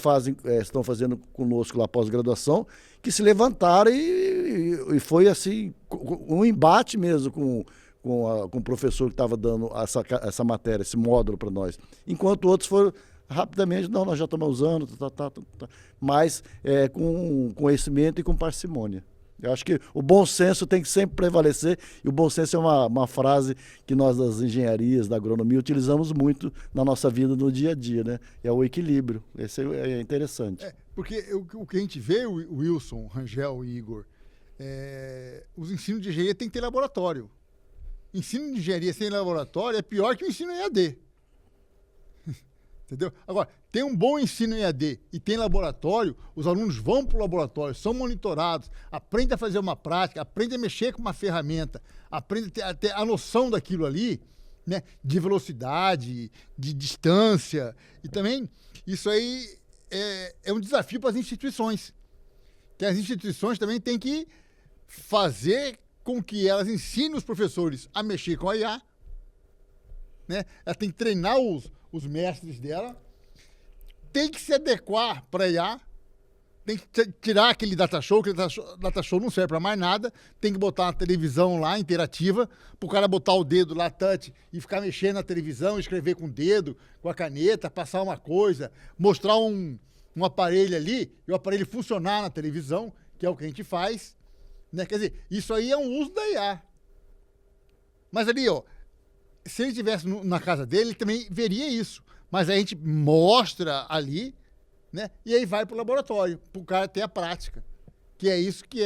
estão fazendo conosco lá pós-graduação, que se levantaram e foi assim, um embate mesmo com o professor que estava dando essa matéria, esse módulo para nós. Enquanto outros foram rapidamente, nós já estamos usando, mas com conhecimento e com parcimônia. Eu acho que o bom senso tem que sempre prevalecer, e o bom senso é uma frase que nós das engenharias, da agronomia, utilizamos muito na nossa vida no dia a dia, né? É o equilíbrio, esse é interessante. Porque o que a gente vê, o Wilson, Rangel e Igor, os ensinos de engenharia tem que ter laboratório. Ensino de engenharia sem laboratório é pior que o ensino EAD. Entendeu? Agora, tem um bom ensino em EAD e tem laboratório, os alunos vão para o laboratório, são monitorados, aprendem a fazer uma prática, aprendem a mexer com uma ferramenta, aprendem a ter a noção daquilo ali, né, de velocidade, de distância. E também, isso aí é um desafio para as instituições. Que as instituições também têm que fazer com que elas ensinem os professores a mexer com a IA, né? Ela tem que treinar os mestres dela, tem que se adequar para a IA, tem que tirar aquele data show não serve para mais nada, tem que botar uma televisão lá, interativa, para o cara botar o dedo lá, touch, e ficar mexendo na televisão, escrever com o dedo, com a caneta, passar uma coisa, mostrar um aparelho ali, e o aparelho funcionar na televisão, que é o que a gente faz, né? Quer dizer, isso aí é um uso da IA. Mas ali, se ele estivesse na casa dele, ele também veria isso. Mas a gente mostra ali, né? E aí vai para o laboratório, para o cara ter a prática. Que é isso que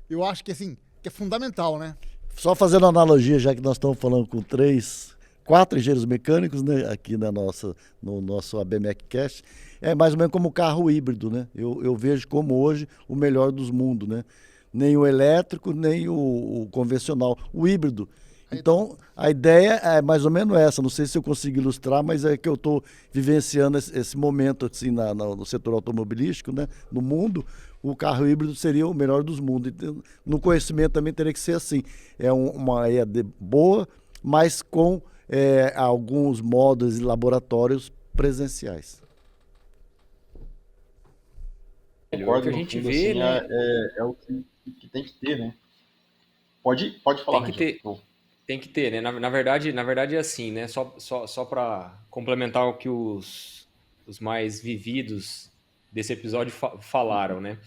eu acho que assim, que é fundamental, né? Só fazendo analogia, já que nós estamos falando com 4 engenheiros mecânicos, né, aqui no nosso ABMECcast, é mais ou menos como o carro híbrido, né? Eu vejo como hoje o melhor dos mundos, né? Nem o elétrico, nem o convencional, o híbrido. Então, a ideia é mais ou menos essa. Não sei se eu consigo ilustrar, mas é que eu estou vivenciando esse momento assim, no setor automobilístico, né? No mundo, o carro híbrido seria o melhor dos mundos. Então, no conhecimento também teria que ser assim. É uma EAD boa, mas com alguns modos e laboratórios presenciais. velho. É o que concordo a no gente fundo, vê, assim, né? é o que tem que ter, né? Pode falar, Tem que Rangel. ter, tem que ter, né? Na verdade é assim, né? Só para complementar o que os mais vividos desse episódio falaram, né?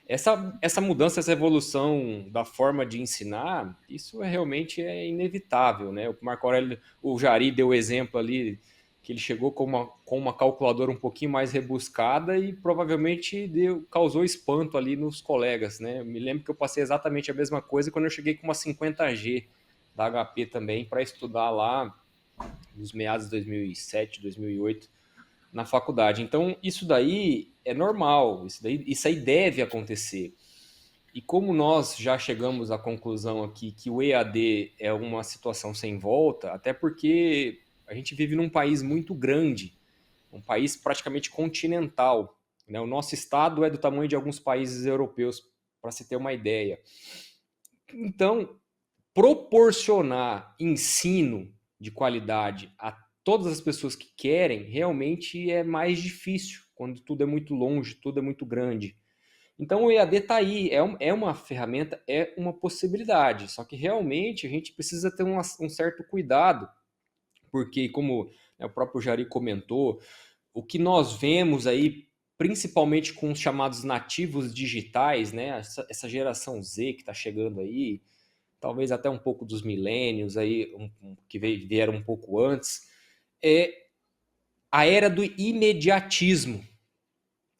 Essa mudança, essa evolução da forma de ensinar, isso realmente é inevitável, né? O Marco Aurélio, o Jari deu o exemplo ali que ele chegou com uma calculadora um pouquinho mais rebuscada e provavelmente causou espanto ali nos colegas, né? Eu me lembro que eu passei exatamente a mesma coisa quando eu cheguei com uma 50G da HP também para estudar lá nos meados de 2007, 2008 na faculdade. Então, isso daí é normal, isso aí deve acontecer. E como nós já chegamos à conclusão aqui que o EAD é uma situação sem volta, até porque a gente vive num país muito grande, um país praticamente continental, né? O nosso estado é do tamanho de alguns países europeus, para se ter uma ideia. Então, proporcionar ensino de qualidade a todas as pessoas que querem realmente é mais difícil quando tudo é muito longe, tudo é muito grande. Então o EAD está aí, é uma ferramenta, é uma possibilidade, só que realmente a gente precisa ter um certo cuidado, porque como, né, o próprio Jari comentou, o que nós vemos aí, principalmente com os chamados nativos digitais, né, essa geração Z que está chegando aí, talvez até um pouco dos milênios aí, que vieram um pouco antes, é a era do imediatismo,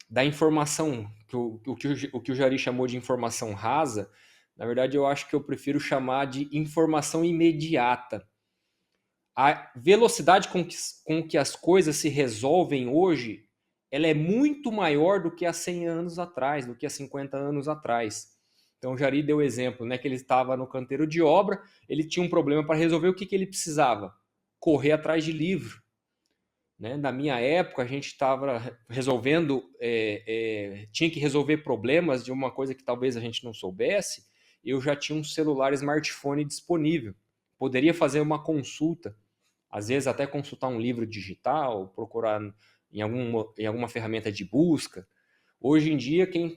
da informação, o que o Jari chamou de informação rasa. Na verdade, eu acho que eu prefiro chamar de informação imediata. A velocidade com que as coisas se resolvem hoje, ela é muito maior do que há 100 anos atrás, do que há 50 anos atrás. Então, o Jari deu o exemplo, né, que ele estava no canteiro de obra, ele tinha um problema para resolver, o que ele precisava? Correr atrás de livro. Né? Na minha época, a gente estava resolvendo, tinha que resolver problemas de uma coisa que talvez a gente não soubesse, eu já tinha um celular smartphone disponível. Poderia fazer uma consulta, às vezes até consultar um livro digital, procurar em alguma ferramenta de busca. Hoje em dia, quem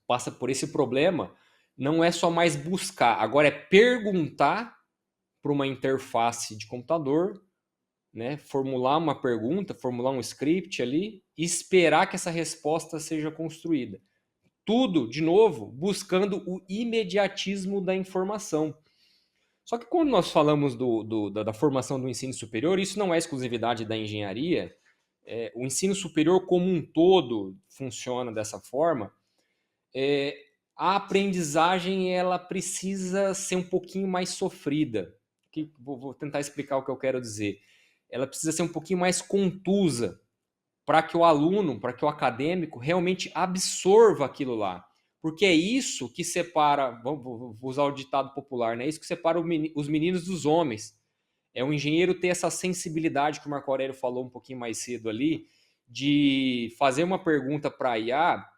passa por esse problema não é só mais buscar, agora é perguntar para uma interface de computador, né, formular uma pergunta, formular um script ali e esperar que essa resposta seja construída. Tudo, de novo, buscando o imediatismo da informação. Só que quando nós falamos da formação do ensino superior, isso não é exclusividade da engenharia. O ensino superior como um todo funciona dessa forma. A aprendizagem ela precisa ser um pouquinho mais sofrida. Vou tentar explicar o que eu quero dizer. Ela precisa ser um pouquinho mais contusa para que o aluno, para que o acadêmico realmente absorva aquilo lá. Porque é isso que separa, vou usar o ditado popular, né? É isso que separa os meninos dos homens. É o engenheiro ter essa sensibilidade que o Marco Aurélio falou um pouquinho mais cedo ali, de fazer uma pergunta para a IA,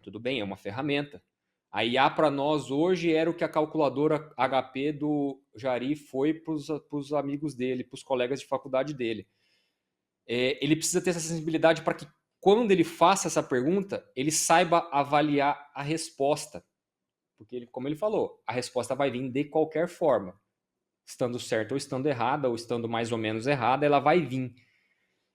tudo bem, é uma ferramenta. A IA para nós hoje era o que a calculadora HP do Jari foi para os amigos dele, para os colegas de faculdade dele. Ele precisa ter essa sensibilidade para que quando ele faça essa pergunta, ele saiba avaliar a resposta. Porque, como ele falou, a resposta vai vir de qualquer forma. Estando certa ou estando errada, ou estando mais ou menos errada, ela vai vir.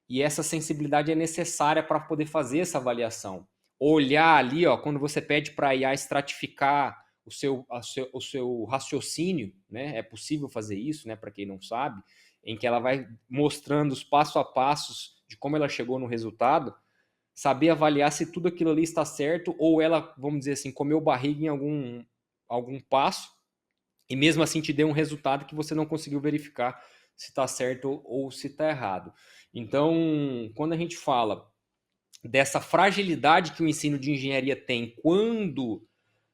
E essa sensibilidade é necessária para poder fazer essa avaliação. Olhar ali, ó, quando você pede para a IA estratificar o seu raciocínio, né? É possível fazer isso, né? Para quem não sabe, em que ela vai mostrando os passo a passos de como ela chegou no resultado, saber avaliar se tudo aquilo ali está certo ou ela, vamos dizer assim, comeu barriga em algum passo e mesmo assim te deu um resultado que você não conseguiu verificar se está certo ou se está errado. Então, quando a gente fala dessa fragilidade que o ensino de engenharia tem quando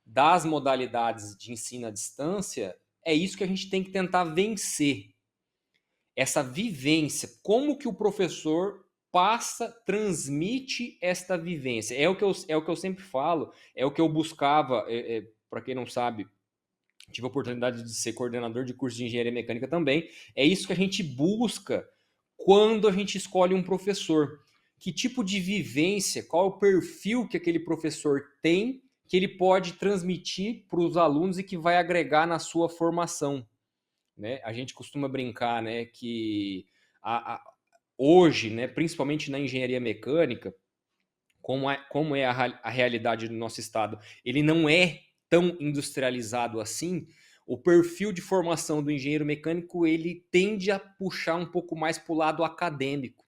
das modalidades de ensino à distância, é isso que a gente tem que tentar vencer. Essa vivência, como que o professor transmite esta vivência. É o que eu sempre falo, é o que eu buscava, para quem não sabe, tive a oportunidade de ser coordenador de curso de engenharia mecânica também, é isso que a gente busca quando a gente escolhe um professor. que tipo de vivência, qual é o perfil que aquele professor tem que ele pode transmitir para os alunos e que vai agregar na sua formação, né? A gente costuma brincar, né, que hoje, né, principalmente na engenharia mecânica, como é a realidade do nosso estado, ele não é tão industrializado assim. O perfil de formação do engenheiro mecânico ele tende a puxar um pouco mais para o lado acadêmico,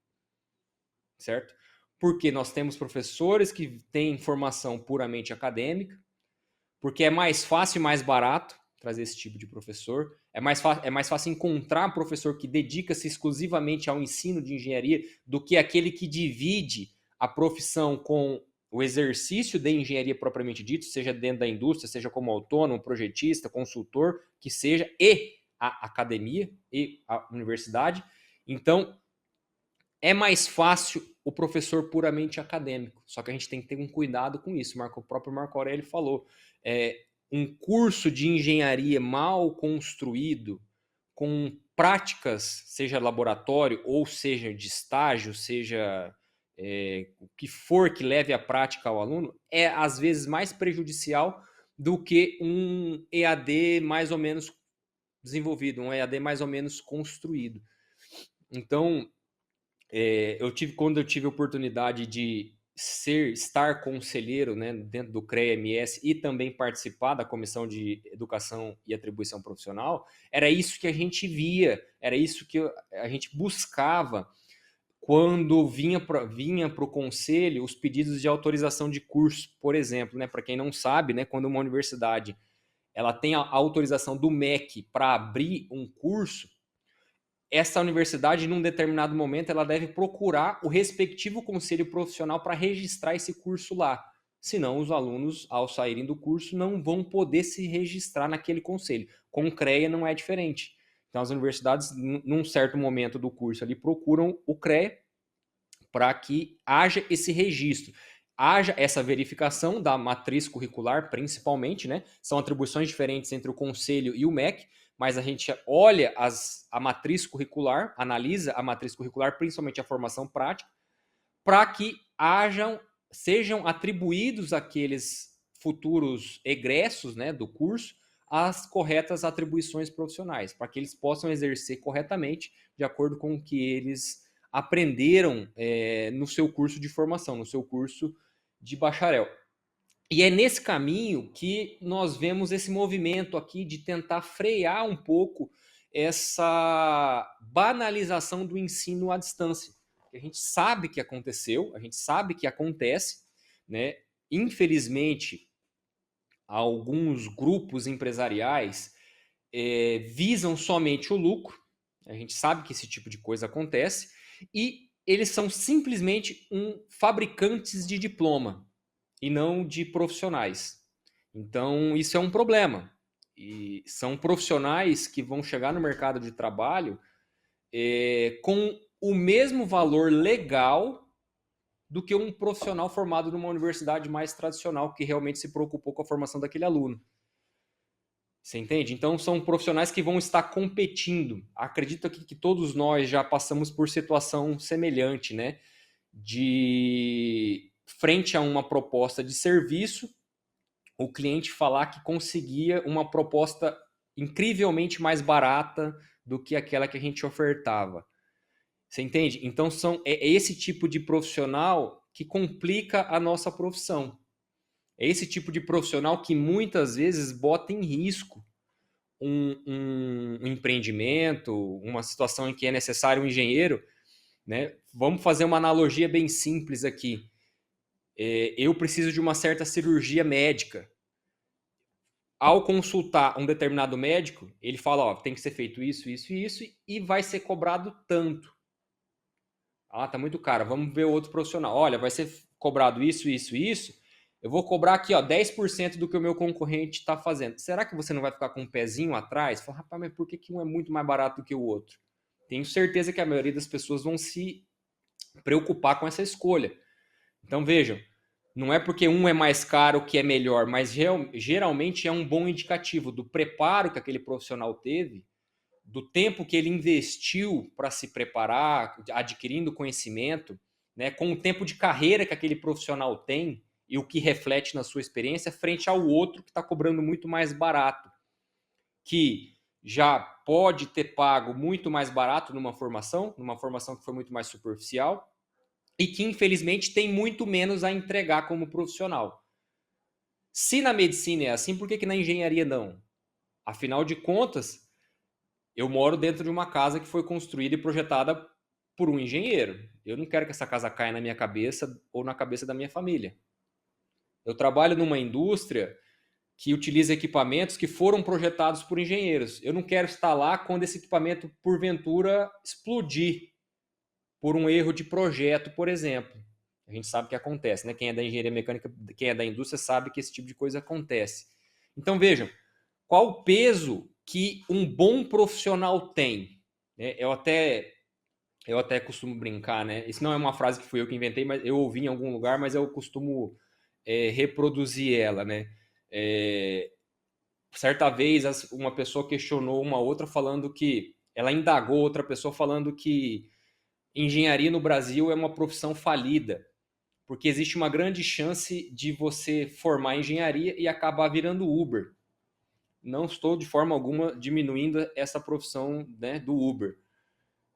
certo? Porque nós temos professores que têm formação puramente acadêmica, porque é mais fácil e mais barato trazer esse tipo de professor. É mais fácil encontrar um professor que dedica-se exclusivamente ao ensino de engenharia do que aquele que divide a profissão com o exercício de engenharia propriamente dito, seja dentro da indústria, seja como autônomo, projetista, consultor, que seja, e a academia e a universidade. Então, é mais fácil o professor puramente acadêmico, só que a gente tem que ter um cuidado com isso. O próprio Marco Aurélio falou, um curso de engenharia mal construído, com práticas, seja laboratório ou seja de estágio, seja o que for que leve a prática ao aluno, é às vezes mais prejudicial do que um EAD mais ou menos desenvolvido, um EAD mais ou menos construído. Então, quando eu tive a oportunidade de estar conselheiro, né, dentro do CREA-MS e também participar da Comissão de Educação e Atribuição Profissional, era isso que a gente via, era isso que a gente buscava quando vinha para o conselho os pedidos de autorização de curso, por exemplo, né, para quem não sabe, né, quando uma universidade ela tem a autorização do MEC para abrir um curso, essa universidade, num determinado momento, ela deve procurar o respectivo conselho profissional para registrar esse curso lá. Senão, os alunos, ao saírem do curso, não vão poder se registrar naquele conselho. Com o CREA não é diferente. Então, as universidades, num certo momento do curso, ali, procuram o CREA para que haja esse registro. Haja essa verificação da matriz curricular, principalmente, né? São atribuições diferentes entre o conselho e o MEC, mas a gente olha a matriz curricular, analisa a matriz curricular, principalmente a formação prática, para que sejam atribuídos àqueles futuros egressos, né, do curso as corretas atribuições profissionais, para que eles possam exercer corretamente de acordo com o que eles aprenderam no seu curso de formação, no seu curso de bacharel. E é nesse caminho que nós vemos esse movimento aqui de tentar frear um pouco essa banalização do ensino à distância. A gente sabe que aconteceu, a gente sabe que acontece, né? Infelizmente, alguns grupos empresariais visam somente o lucro. A gente sabe que esse tipo de coisa acontece e eles são simplesmente fabricantes de diploma e não de profissionais. Então, isso é um problema. E são profissionais que vão chegar no mercado de trabalho com o mesmo valor legal do que um profissional formado numa universidade mais tradicional, que realmente se preocupou com a formação daquele aluno. Você entende? Então, são profissionais que vão estar competindo. Acredito que todos nós já passamos por situação semelhante, né? De frente a uma proposta de serviço, o cliente falar que conseguia uma proposta incrivelmente mais barata do que aquela que a gente ofertava. Você entende? Então, é esse tipo de profissional que complica a nossa profissão. É esse tipo de profissional que muitas vezes bota em risco um empreendimento, uma situação em que é necessário um engenheiro, né? Vamos fazer uma analogia bem simples aqui. Eu preciso de uma certa cirurgia médica. Ao consultar um determinado médico, ele fala, ó, tem que ser feito isso, isso e isso, e vai ser cobrado tanto. Ah, tá muito caro, vamos ver outro profissional. Olha, vai ser cobrado isso, isso e isso. Eu vou cobrar aqui, ó, 10% do que o meu concorrente está fazendo. Será que você não vai ficar com um pezinho atrás? Fala, rapaz, mas por que um é muito mais barato do que o outro? Tenho certeza que a maioria das pessoas vão se preocupar com essa escolha. Então, vejam, não é porque um é mais caro que é melhor, mas geralmente é um bom indicativo do preparo que aquele profissional teve, do tempo que ele investiu para se preparar, adquirindo conhecimento, né, com o tempo de carreira que aquele profissional tem e o que reflete na sua experiência frente ao outro que está cobrando muito mais barato, que já pode ter pago muito mais barato numa formação que foi muito mais superficial, e que, infelizmente, tem muito menos a entregar como profissional. Se na medicina é assim, por que na engenharia não? Afinal de contas, eu moro dentro de uma casa que foi construída e projetada por um engenheiro. Eu não quero que essa casa caia na minha cabeça ou na cabeça da minha família. Eu trabalho numa indústria que utiliza equipamentos que foram projetados por engenheiros. Eu não quero estar lá quando esse equipamento, porventura, explodir por um erro de projeto, por exemplo. A gente sabe que acontece, né? Quem é da engenharia mecânica, quem é da indústria sabe que esse tipo de coisa acontece. Então vejam, qual o peso que um bom profissional tem? Eu até costumo brincar, né? Isso não é uma frase que fui eu que inventei, mas eu ouvi em algum lugar, mas eu costumo reproduzir ela, né? Certa vez uma pessoa questionou uma outra falando que ela indagou outra pessoa falando que engenharia no Brasil é uma profissão falida, porque existe uma grande chance de você formar engenharia e acabar virando Uber. Não estou de forma alguma diminuindo essa profissão, né, do Uber,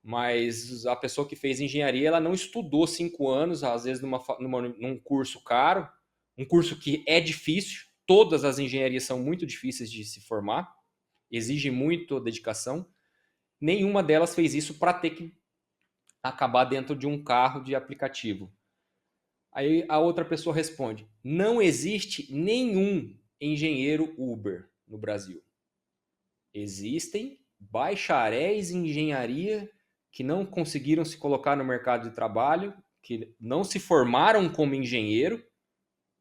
mas a pessoa que fez engenharia, ela não estudou 5 anos, às vezes num curso caro, um curso que é difícil, todas as engenharias são muito difíceis de se formar, exige muito dedicação, nenhuma delas fez isso para ter que acabar dentro de um carro de aplicativo. Aí a outra pessoa responde: não existe nenhum engenheiro Uber no Brasil. Existem bacharéis em engenharia que não conseguiram se colocar no mercado de trabalho, que não se formaram como engenheiro,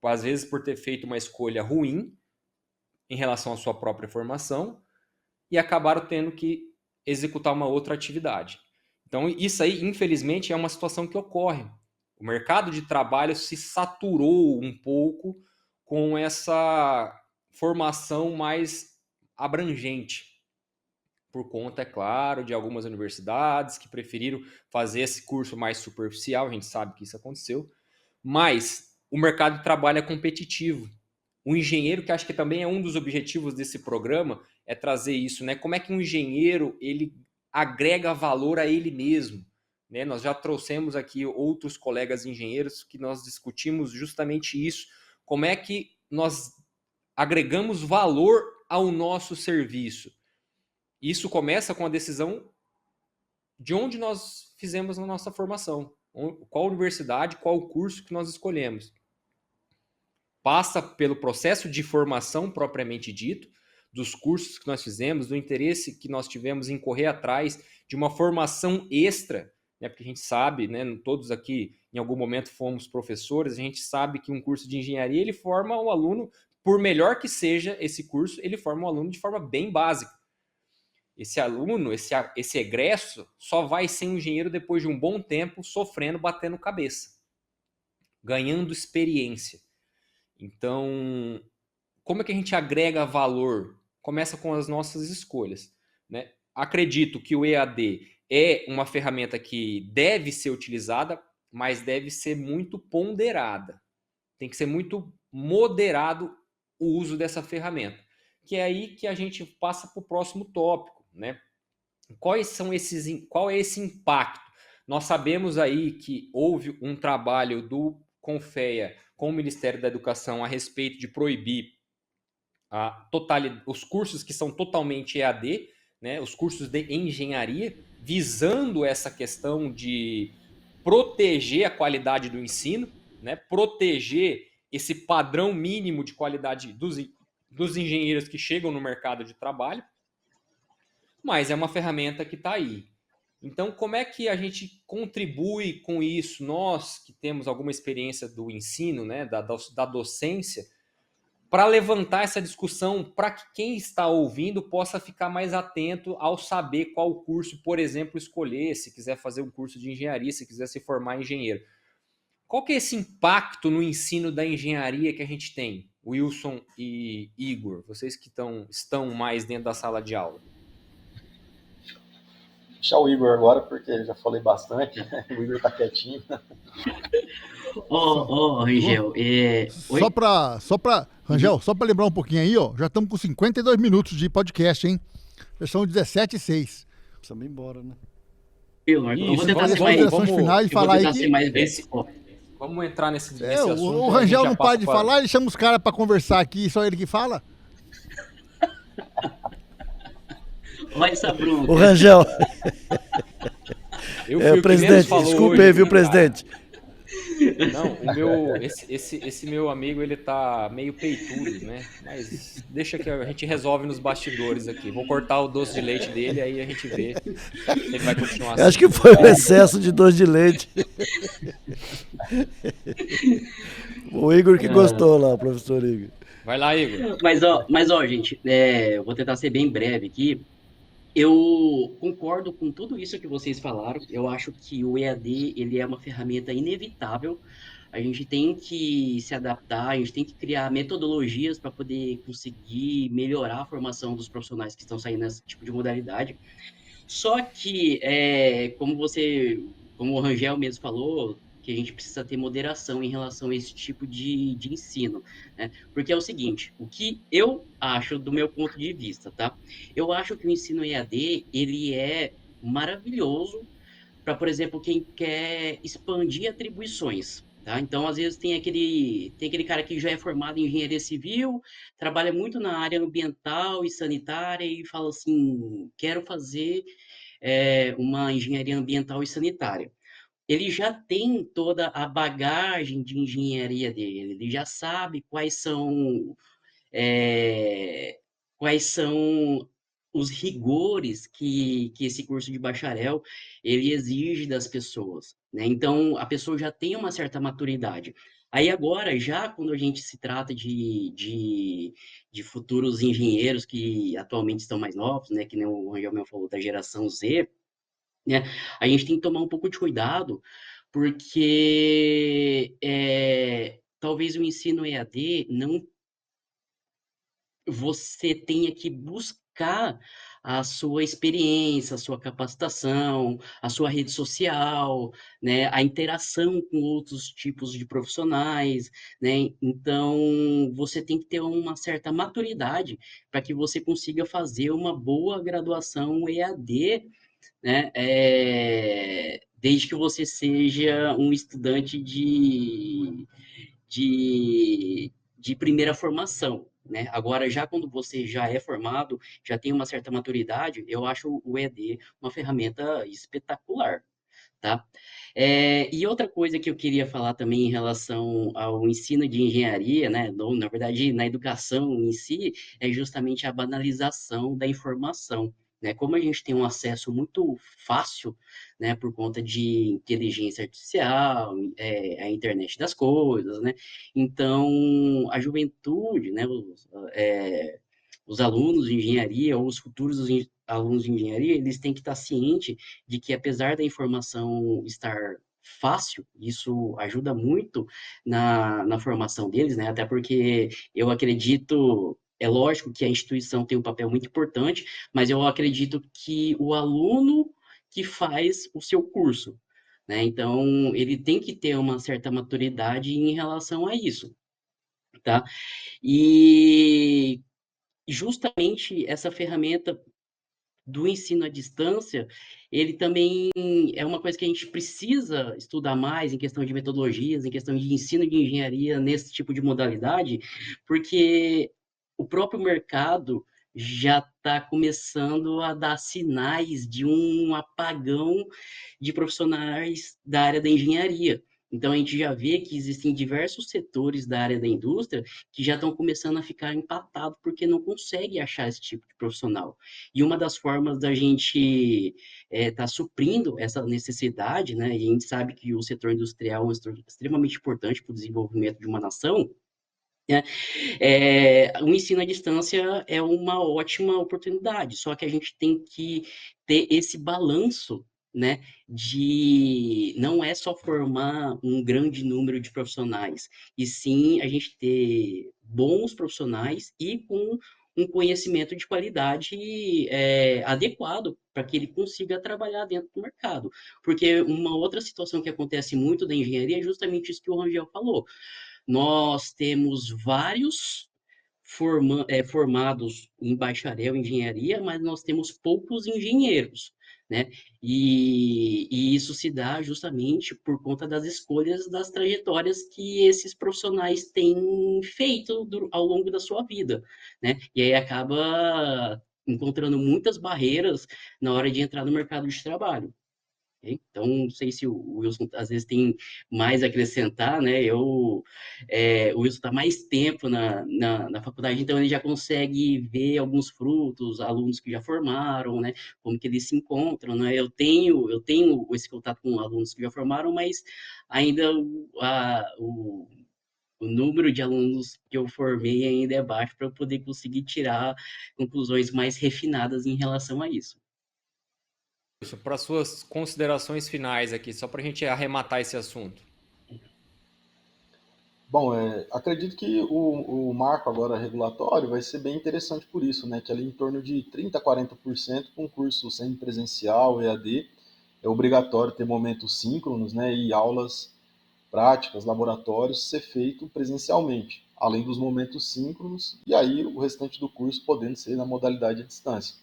às vezes por ter feito uma escolha ruim em relação à sua própria formação, e acabaram tendo que executar uma outra atividade. Então, isso aí, infelizmente, é uma situação que ocorre. O mercado de trabalho se saturou um pouco com essa formação mais abrangente, por conta, é claro, de algumas universidades que preferiram fazer esse curso mais superficial, a gente sabe que isso aconteceu, mas o mercado de trabalho é competitivo. O engenheiro, que acho que também é um dos objetivos desse programa, é trazer isso, né? Como é que um engenheiro ele agrega valor a ele mesmo, né? Nós já trouxemos aqui outros colegas engenheiros que nós discutimos justamente isso. Como é que nós agregamos valor ao nosso serviço? Isso começa com a decisão de onde nós fizemos a nossa formação, qual universidade, qual curso que nós escolhemos. Passa pelo processo de formação propriamente dito, dos cursos que nós fizemos, do interesse que nós tivemos em correr atrás de uma formação extra, né? Porque a gente sabe, né, todos aqui em algum momento fomos professores, a gente sabe que um curso de engenharia ele forma o aluno, por melhor que seja esse curso, ele forma o aluno de forma bem básica. Esse aluno, esse egresso, só vai ser um engenheiro depois de um bom tempo sofrendo, batendo cabeça, ganhando experiência. Então, como é que a gente agrega valor? Começa com as nossas escolhas, né? Acredito que o EAD é uma ferramenta que deve ser utilizada, mas deve ser muito ponderada. Tem que ser muito moderado o uso dessa ferramenta. Que é aí que a gente passa para o próximo tópico, né? Qual é esse impacto? Nós sabemos aí que houve um trabalho do CONFEA com o Ministério da Educação a respeito de proibir os cursos que são totalmente EAD, né, os cursos de engenharia, visando essa questão de proteger a qualidade do ensino, né, proteger esse padrão mínimo de qualidade dos engenheiros que chegam no mercado de trabalho, mas é uma ferramenta que está aí. Então, como é que a gente contribui com isso? Nós que temos alguma experiência do ensino, né, da docência, para levantar essa discussão, para que quem está ouvindo possa ficar mais atento ao saber qual curso, por exemplo, escolher, se quiser fazer um curso de engenharia, se quiser se formar engenheiro. Qual que é esse impacto no ensino da engenharia que a gente tem, Wilson e Igor, vocês que estão mais dentro da sala de aula? deixar o Igor agora, porque já falei bastante, né? O Igor tá quietinho. Rangel, oi? Rangel, só pra lembrar um pouquinho aí, ó, já estamos com 52 minutos de podcast, hein? Já são 17h06. Precisamos ir embora, né? Eu vou Isso, tentar Fazer ser as mais, considerações finais e eu vou falar aí tentar ser que mais breve. esse- vamos entrar nesse o assunto. o e a gente Rangel já não passa para de pra- falar, ele chama os caras pra conversar aqui, só ele que fala. Olha essa bronca. Ô, Rangel, Eu fui o que menos presidente, falou desculpe hoje, aí, viu, né, cara? presidente? Não, esse meu amigo, ele tá meio peitudo, né? Mas deixa que a gente resolve nos bastidores aqui. Vou cortar o doce de leite dele, aí a gente vê se ele vai continuar Eu acho assim. que foi o excesso de doce de leite. O Igor que gostou lá, o professor Igor. Vai lá, Igor. Mas ó, gente, eu vou tentar ser bem breve aqui. Eu concordo com tudo isso que vocês falaram. Eu acho que o EAD ele é uma ferramenta inevitável. A gente tem que se adaptar, a gente tem que criar metodologias para poder conseguir melhorar a formação dos profissionais que estão saindo nesse tipo de modalidade. Só que, como o Rangel mesmo falou, que a gente precisa ter moderação em relação a esse tipo de ensino, né? Porque é o seguinte, o que eu acho do meu ponto de vista, tá? Eu acho que o ensino EAD, ele é maravilhoso para, por exemplo, quem quer expandir atribuições, tá? Então, às vezes, tem aquele cara que já é formado em engenharia civil, trabalha muito na área ambiental e sanitária e fala assim, quero fazer uma engenharia ambiental e sanitária. Ele já tem toda a bagagem de engenharia dele, ele já sabe é, quais são os rigores que esse curso de bacharel ele exige das pessoas, né? Então, a pessoa já tem uma certa maturidade. Aí agora, já quando a gente se trata de futuros engenheiros que atualmente estão mais novos, né? Que nem o Rangel mesmo falou da geração Z, né? A gente tem que tomar um pouco de cuidado, porque talvez o ensino EAD não você tenha que buscar a sua experiência, a sua capacitação, a sua rede social, né, a interação com outros tipos de profissionais, né? Então, você tem que ter uma certa maturidade para que você consiga fazer uma boa graduação EAD, né? Desde que você seja um estudante de primeira formação, né? Agora, já quando você já é formado, já tem uma certa maturidade, eu acho o EAD uma ferramenta espetacular, tá? E outra coisa que eu queria falar também em relação ao ensino de engenharia, né? Na verdade, na educação em si, é justamente a banalização da informação. Né? Como a gente tem um acesso muito fácil, né, por conta de inteligência artificial, a internet das coisas, né? Então, a juventude, né, os alunos de engenharia ou os futuros alunos de engenharia, eles têm que estar cientes de que apesar da informação estar fácil, isso ajuda muito na formação deles, né? Até porque eu acredito, é lógico que a instituição tem um papel muito importante, mas eu acredito que o aluno que faz o seu curso, né? Então, ele tem que ter uma certa maturidade em relação a isso, tá? E justamente essa ferramenta do ensino à distância, ele também é uma coisa que a gente precisa estudar mais em questão de metodologias, em questão de ensino de engenharia nesse tipo de modalidade, porque o próprio mercado já está começando a dar sinais de um apagão de profissionais da área da engenharia. Então, a gente já vê que existem diversos setores da área da indústria que já estão começando a ficar empatados porque não conseguem achar esse tipo de profissional. E uma das formas da gente estar suprindo essa necessidade, né? E a gente sabe que o setor industrial é um setor extremamente importante para o desenvolvimento de uma nação, né? O ensino à distância é uma ótima oportunidade, só que a gente tem que ter esse balanço, né, de não é só formar um grande número de profissionais, e sim a gente ter bons profissionais e com um conhecimento de qualidade adequado para que ele consiga trabalhar dentro do mercado. Porque uma outra situação que acontece muito da engenharia é justamente isso que o Rangel falou. Nós temos vários formados em bacharel em engenharia, mas nós temos poucos engenheiros, né? E isso se dá justamente por conta das escolhas das trajetórias que esses profissionais têm feito ao longo da sua vida, né? E aí acaba encontrando muitas barreiras na hora de entrar no mercado de trabalho. Então, não sei se o Wilson às vezes tem mais a acrescentar, né? O Wilson está mais tempo na faculdade, então ele já consegue ver alguns frutos, alunos que já formaram, né? Como que eles se encontram, né? Eu tenho esse contato com alunos que já formaram, mas ainda o número de alunos que eu formei ainda é baixo para eu poder conseguir tirar conclusões mais refinadas em relação a isso. Para suas considerações finais aqui, só para a gente arrematar esse assunto. Bom, acredito que o marco agora regulatório vai ser bem interessante por isso, né? Que ali em torno de 30% a 40% com curso semipresencial, EAD, é obrigatório ter momentos síncronos, né? E aulas práticas, laboratórios, ser feito presencialmente, além dos momentos síncronos, e aí o restante do curso podendo ser na modalidade à distância.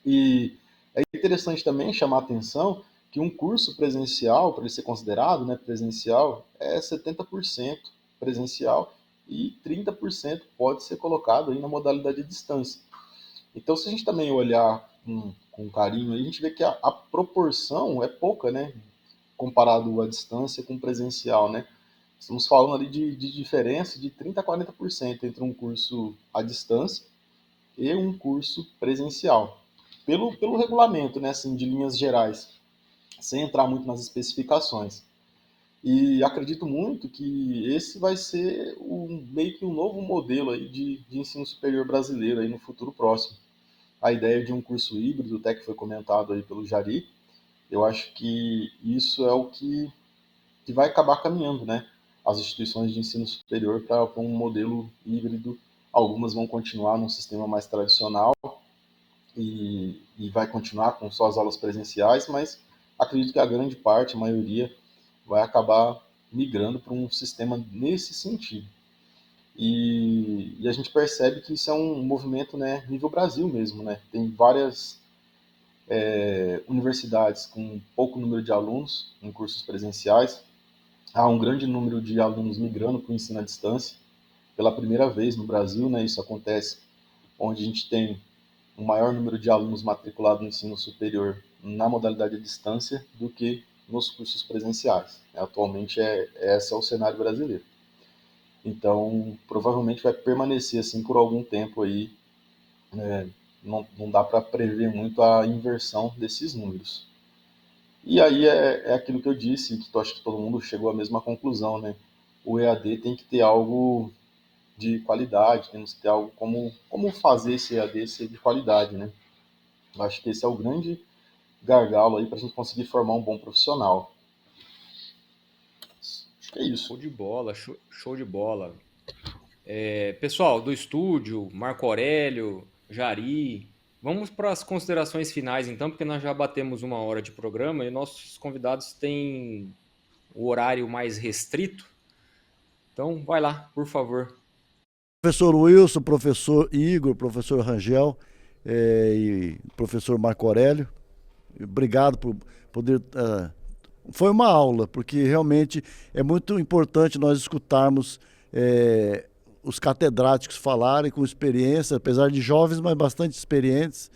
E é interessante também chamar a atenção que um curso presencial, para ele ser considerado, né, presencial, é 70% presencial e 30% pode ser colocado aí na modalidade à distância. Então, se a gente também olhar com carinho, a gente vê que a proporção é pouca, né, comparado à distância com o presencial, né? Estamos falando ali de diferença de 30% a 40% entre um curso à distância e um curso presencial. Pelo regulamento, né, assim, de linhas gerais, sem entrar muito nas especificações. E acredito muito que esse vai ser meio que um novo modelo aí de ensino superior brasileiro aí no futuro próximo. A ideia de um curso híbrido, até que foi comentado aí pelo Jari, eu acho que isso é o que vai acabar caminhando, né? As instituições de ensino superior para um modelo híbrido. Algumas vão continuar num sistema mais tradicional e vai continuar com só as aulas presenciais, mas acredito que a grande parte, a maioria, vai acabar migrando para um sistema nesse sentido. E a gente percebe que isso é um movimento, né, nível Brasil mesmo, né? Tem várias universidades com pouco número de alunos em cursos presenciais. Há um grande número de alunos migrando para o ensino à distância. Pela primeira vez no Brasil, né, isso acontece onde a gente tem um maior número de alunos matriculados no ensino superior na modalidade à distância do que nos cursos presenciais. Atualmente, esse é o cenário brasileiro. Então, provavelmente vai permanecer assim por algum tempo aí. Não dá para prever muito a inversão desses números. E aí é aquilo que eu disse, que eu acho que todo mundo chegou à mesma conclusão, né? O EAD tem que ter algo de qualidade, temos que ter algo como fazer esse EAD ser de qualidade, né? Eu acho que esse é o grande gargalo aí para a gente conseguir formar um bom profissional. Acho que é isso. Show de bola, show de bola. Pessoal do estúdio, Marco Aurélio, Jari, vamos para as considerações finais então, porque nós já batemos 1 hora de programa e nossos convidados têm o horário mais restrito. Então, vai lá, por favor. Professor Wilson, professor Igor, professor Rangel e professor Marco Aurélio, obrigado por poder... foi uma aula, porque realmente é muito importante nós escutarmos os catedráticos falarem com experiência, apesar de jovens, mas bastante experientes,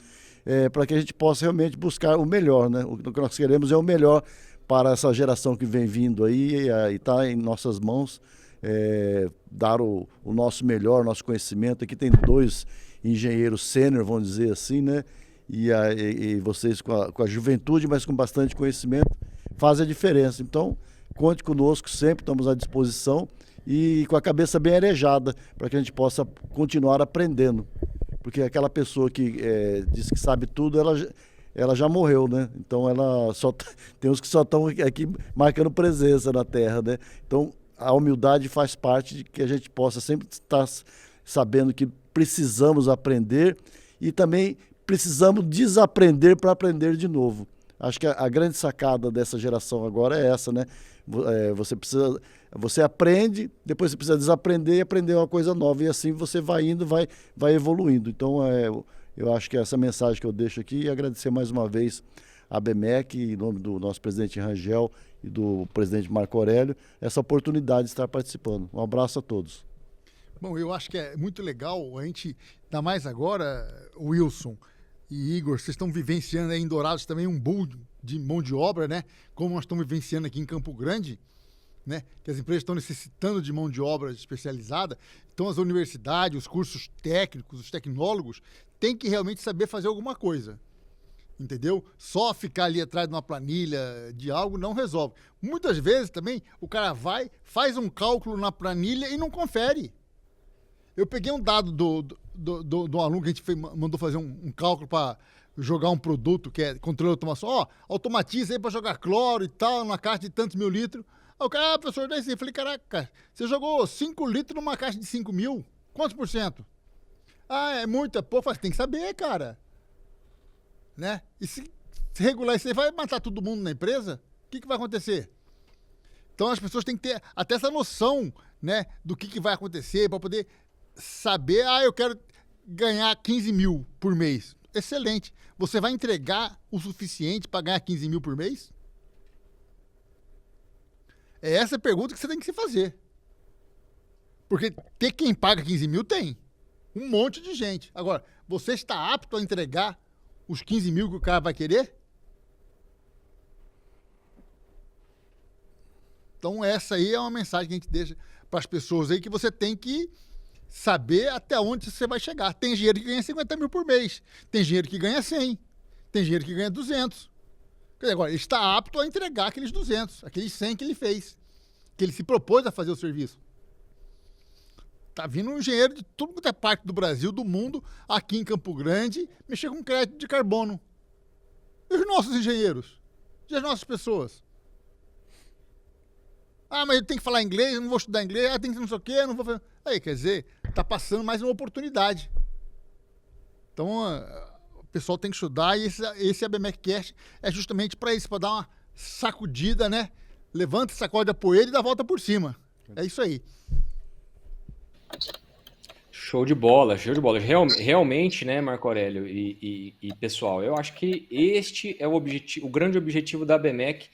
para que a gente possa realmente buscar o melhor, né? O que nós queremos é o melhor para essa geração que vem vindo aí e está em nossas mãos. Dar o nosso melhor, nosso conhecimento. Aqui tem 2 engenheiros sênior, vamos dizer assim, né? E vocês com a juventude, mas com bastante conhecimento, fazem a diferença. Então, conte conosco, sempre estamos à disposição e com a cabeça bem arejada, para que a gente possa continuar aprendendo. Porque aquela pessoa que diz que sabe tudo, ela já morreu, né? Então, tem uns que só estão aqui marcando presença na Terra, né? Então, a humildade faz parte de que a gente possa sempre estar sabendo que precisamos aprender e também precisamos desaprender para aprender de novo. Acho que a grande sacada dessa geração agora é essa, né? Você aprende, depois você precisa desaprender e aprender uma coisa nova, e assim você vai indo, vai evoluindo. Então, eu acho que essa mensagem que eu deixo aqui, e agradecer mais uma vez a ABMEC, em nome do nosso presidente Rangel e do presidente Marco Aurélio, essa oportunidade de estar participando. Um abraço a todos. Bom, eu acho que é muito legal a gente, ainda mais agora, Wilson e Igor, vocês estão vivenciando aí em Dourados também um boom de mão de obra, né? Como nós estamos vivenciando aqui em Campo Grande, né? Que as empresas estão necessitando de mão de obra especializada. Então as universidades, os cursos técnicos, os tecnólogos, têm que realmente saber fazer alguma coisa. Entendeu? Só ficar ali atrás de uma planilha de algo não resolve. Muitas vezes também o cara vai, faz um cálculo na planilha e não confere. Eu peguei um dado do aluno que a gente mandou fazer um cálculo para jogar um produto que é controle de automação. Ó, automatiza aí para jogar cloro e tal, numa caixa de tantos mil litros. Aí o cara, professor, daí eu falei, caraca, você jogou 5 litros numa caixa de 5 mil? Quantos por cento? Ah, é muita. Pô, tem que saber, cara. Né? E se regular isso aí, vai matar todo mundo na empresa? O que vai acontecer? Então as pessoas têm que ter até essa noção, né, do que vai acontecer para poder saber, eu quero ganhar 15 mil por mês. Excelente. Você vai entregar o suficiente para ganhar 15 mil por mês? É essa a pergunta que você tem que se fazer. Porque ter quem paga 15 mil tem. Um monte de gente. Agora, você está apto a entregar os 15 mil que o cara vai querer? Então essa aí é uma mensagem que a gente deixa para as pessoas aí, que você tem que saber até onde você vai chegar. Tem engenheiro que ganha 50 mil por mês, tem engenheiro que ganha 100, tem engenheiro que ganha 200. Quer dizer, agora, ele está apto a entregar aqueles 200, aqueles 100 que ele fez, que ele se propôs a fazer o serviço. Tá vindo um engenheiro de tudo quanto é parte do Brasil, do mundo, aqui em Campo Grande, mexer com crédito de carbono. E os nossos engenheiros? E as nossas pessoas? Mas ele tem que falar inglês, eu não vou estudar inglês, tem que não sei o quê, não vou fazer... Aí, quer dizer, tá passando mais uma oportunidade. Então, o pessoal tem que estudar, e esse ABMEC Cast é justamente para isso, para dar uma sacudida, né? Levanta, sacode a poeira e dá a volta por cima. É isso aí. Show de bola, show de bola. Realmente, né, Marco Aurélio e pessoal, eu acho que este é o grande objetivo da ABMEC,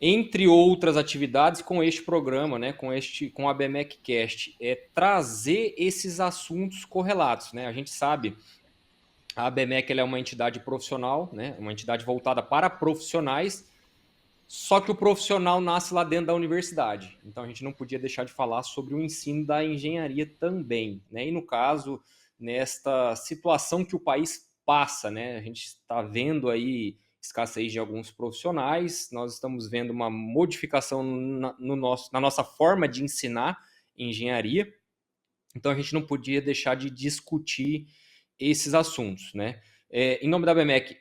entre outras atividades, com este programa, né, com a ABMEC Cast, é trazer esses assuntos correlatos, né? A gente sabe, a ABMEC ela é uma entidade profissional, né, uma entidade voltada para profissionais, só que o profissional nasce lá dentro da universidade. Então a gente não podia deixar de falar sobre o ensino da engenharia também, né? E no caso, nesta situação que o país passa, né? A gente está vendo aí escassez de alguns profissionais, nós estamos vendo uma modificação na nossa forma de ensinar engenharia, então a gente não podia deixar de discutir esses assuntos, né? Em nome da ABMEC,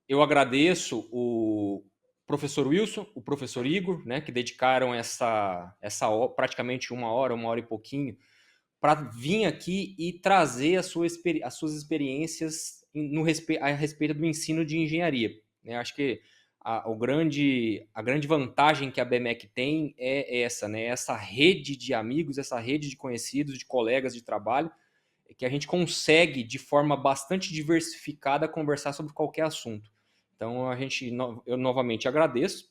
eu agradeço o professor Wilson, o professor Igor, né, que dedicaram essa praticamente uma hora e pouquinho, para vir aqui e trazer as suas experiências a respeito do ensino de engenharia. Acho que a grande vantagem que a ABMEC tem é essa, né? Essa rede de amigos, essa rede de conhecidos, de colegas de trabalho, que a gente consegue, de forma bastante diversificada, conversar sobre qualquer assunto. Então, eu novamente agradeço.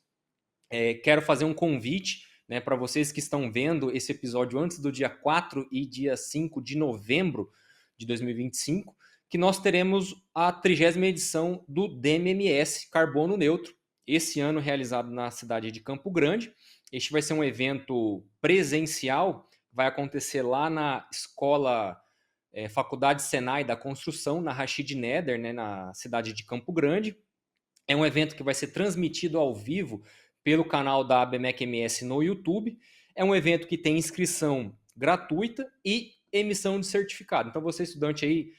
Quero fazer um convite, né, para vocês que estão vendo esse episódio antes do dia 4 e dia 5 de novembro de 2025, que nós teremos a 30ª edição do DMMS Carbono Neutro, esse ano realizado na cidade de Campo Grande. Este vai ser um evento presencial, vai acontecer lá na Faculdade Senai da Construção, na Rashid Neder, né, na cidade de Campo Grande. É um evento que vai ser transmitido ao vivo pelo canal da ABMEC MS no YouTube. É um evento que tem inscrição gratuita e emissão de certificado. Então, você, estudante aí,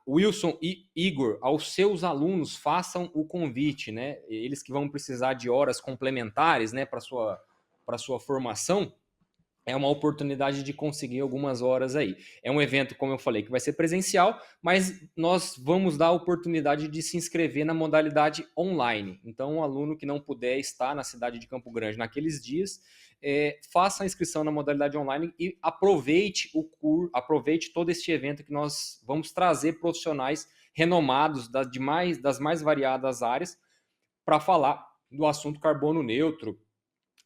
Wilson e Igor, aos seus alunos, façam o convite, né? Eles que vão precisar de horas complementares, né, para sua formação. é uma oportunidade de conseguir algumas horas aí. É um evento, como eu falei, que vai ser presencial, mas nós vamos dar a oportunidade de se inscrever na modalidade online. Então, um aluno que não puder estar na cidade de Campo Grande naqueles dias, faça a inscrição na modalidade online e aproveite aproveite todo este evento que nós vamos trazer profissionais renomados das mais variadas áreas para falar do assunto carbono neutro,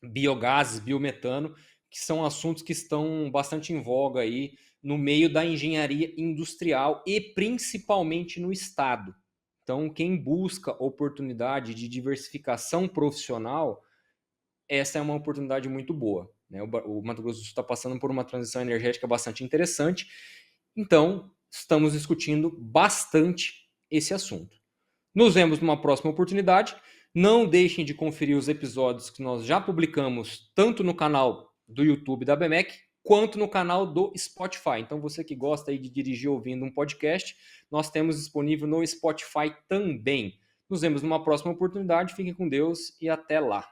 biogases, biometano, que são assuntos que estão bastante em voga aí no meio da engenharia industrial e principalmente no Estado. Então, quem busca oportunidade de diversificação profissional, essa é uma oportunidade muito boa, né? O Mato Grosso do Sul está passando por uma transição energética bastante interessante, então estamos discutindo bastante esse assunto. Nos vemos numa próxima oportunidade. Não deixem de conferir os episódios que nós já publicamos tanto no canal do YouTube da BMEC quanto no canal do Spotify. Então, você que gosta aí de dirigir ouvindo um podcast, nós temos disponível no Spotify também. Nos vemos numa próxima oportunidade. Fiquem com Deus e até lá.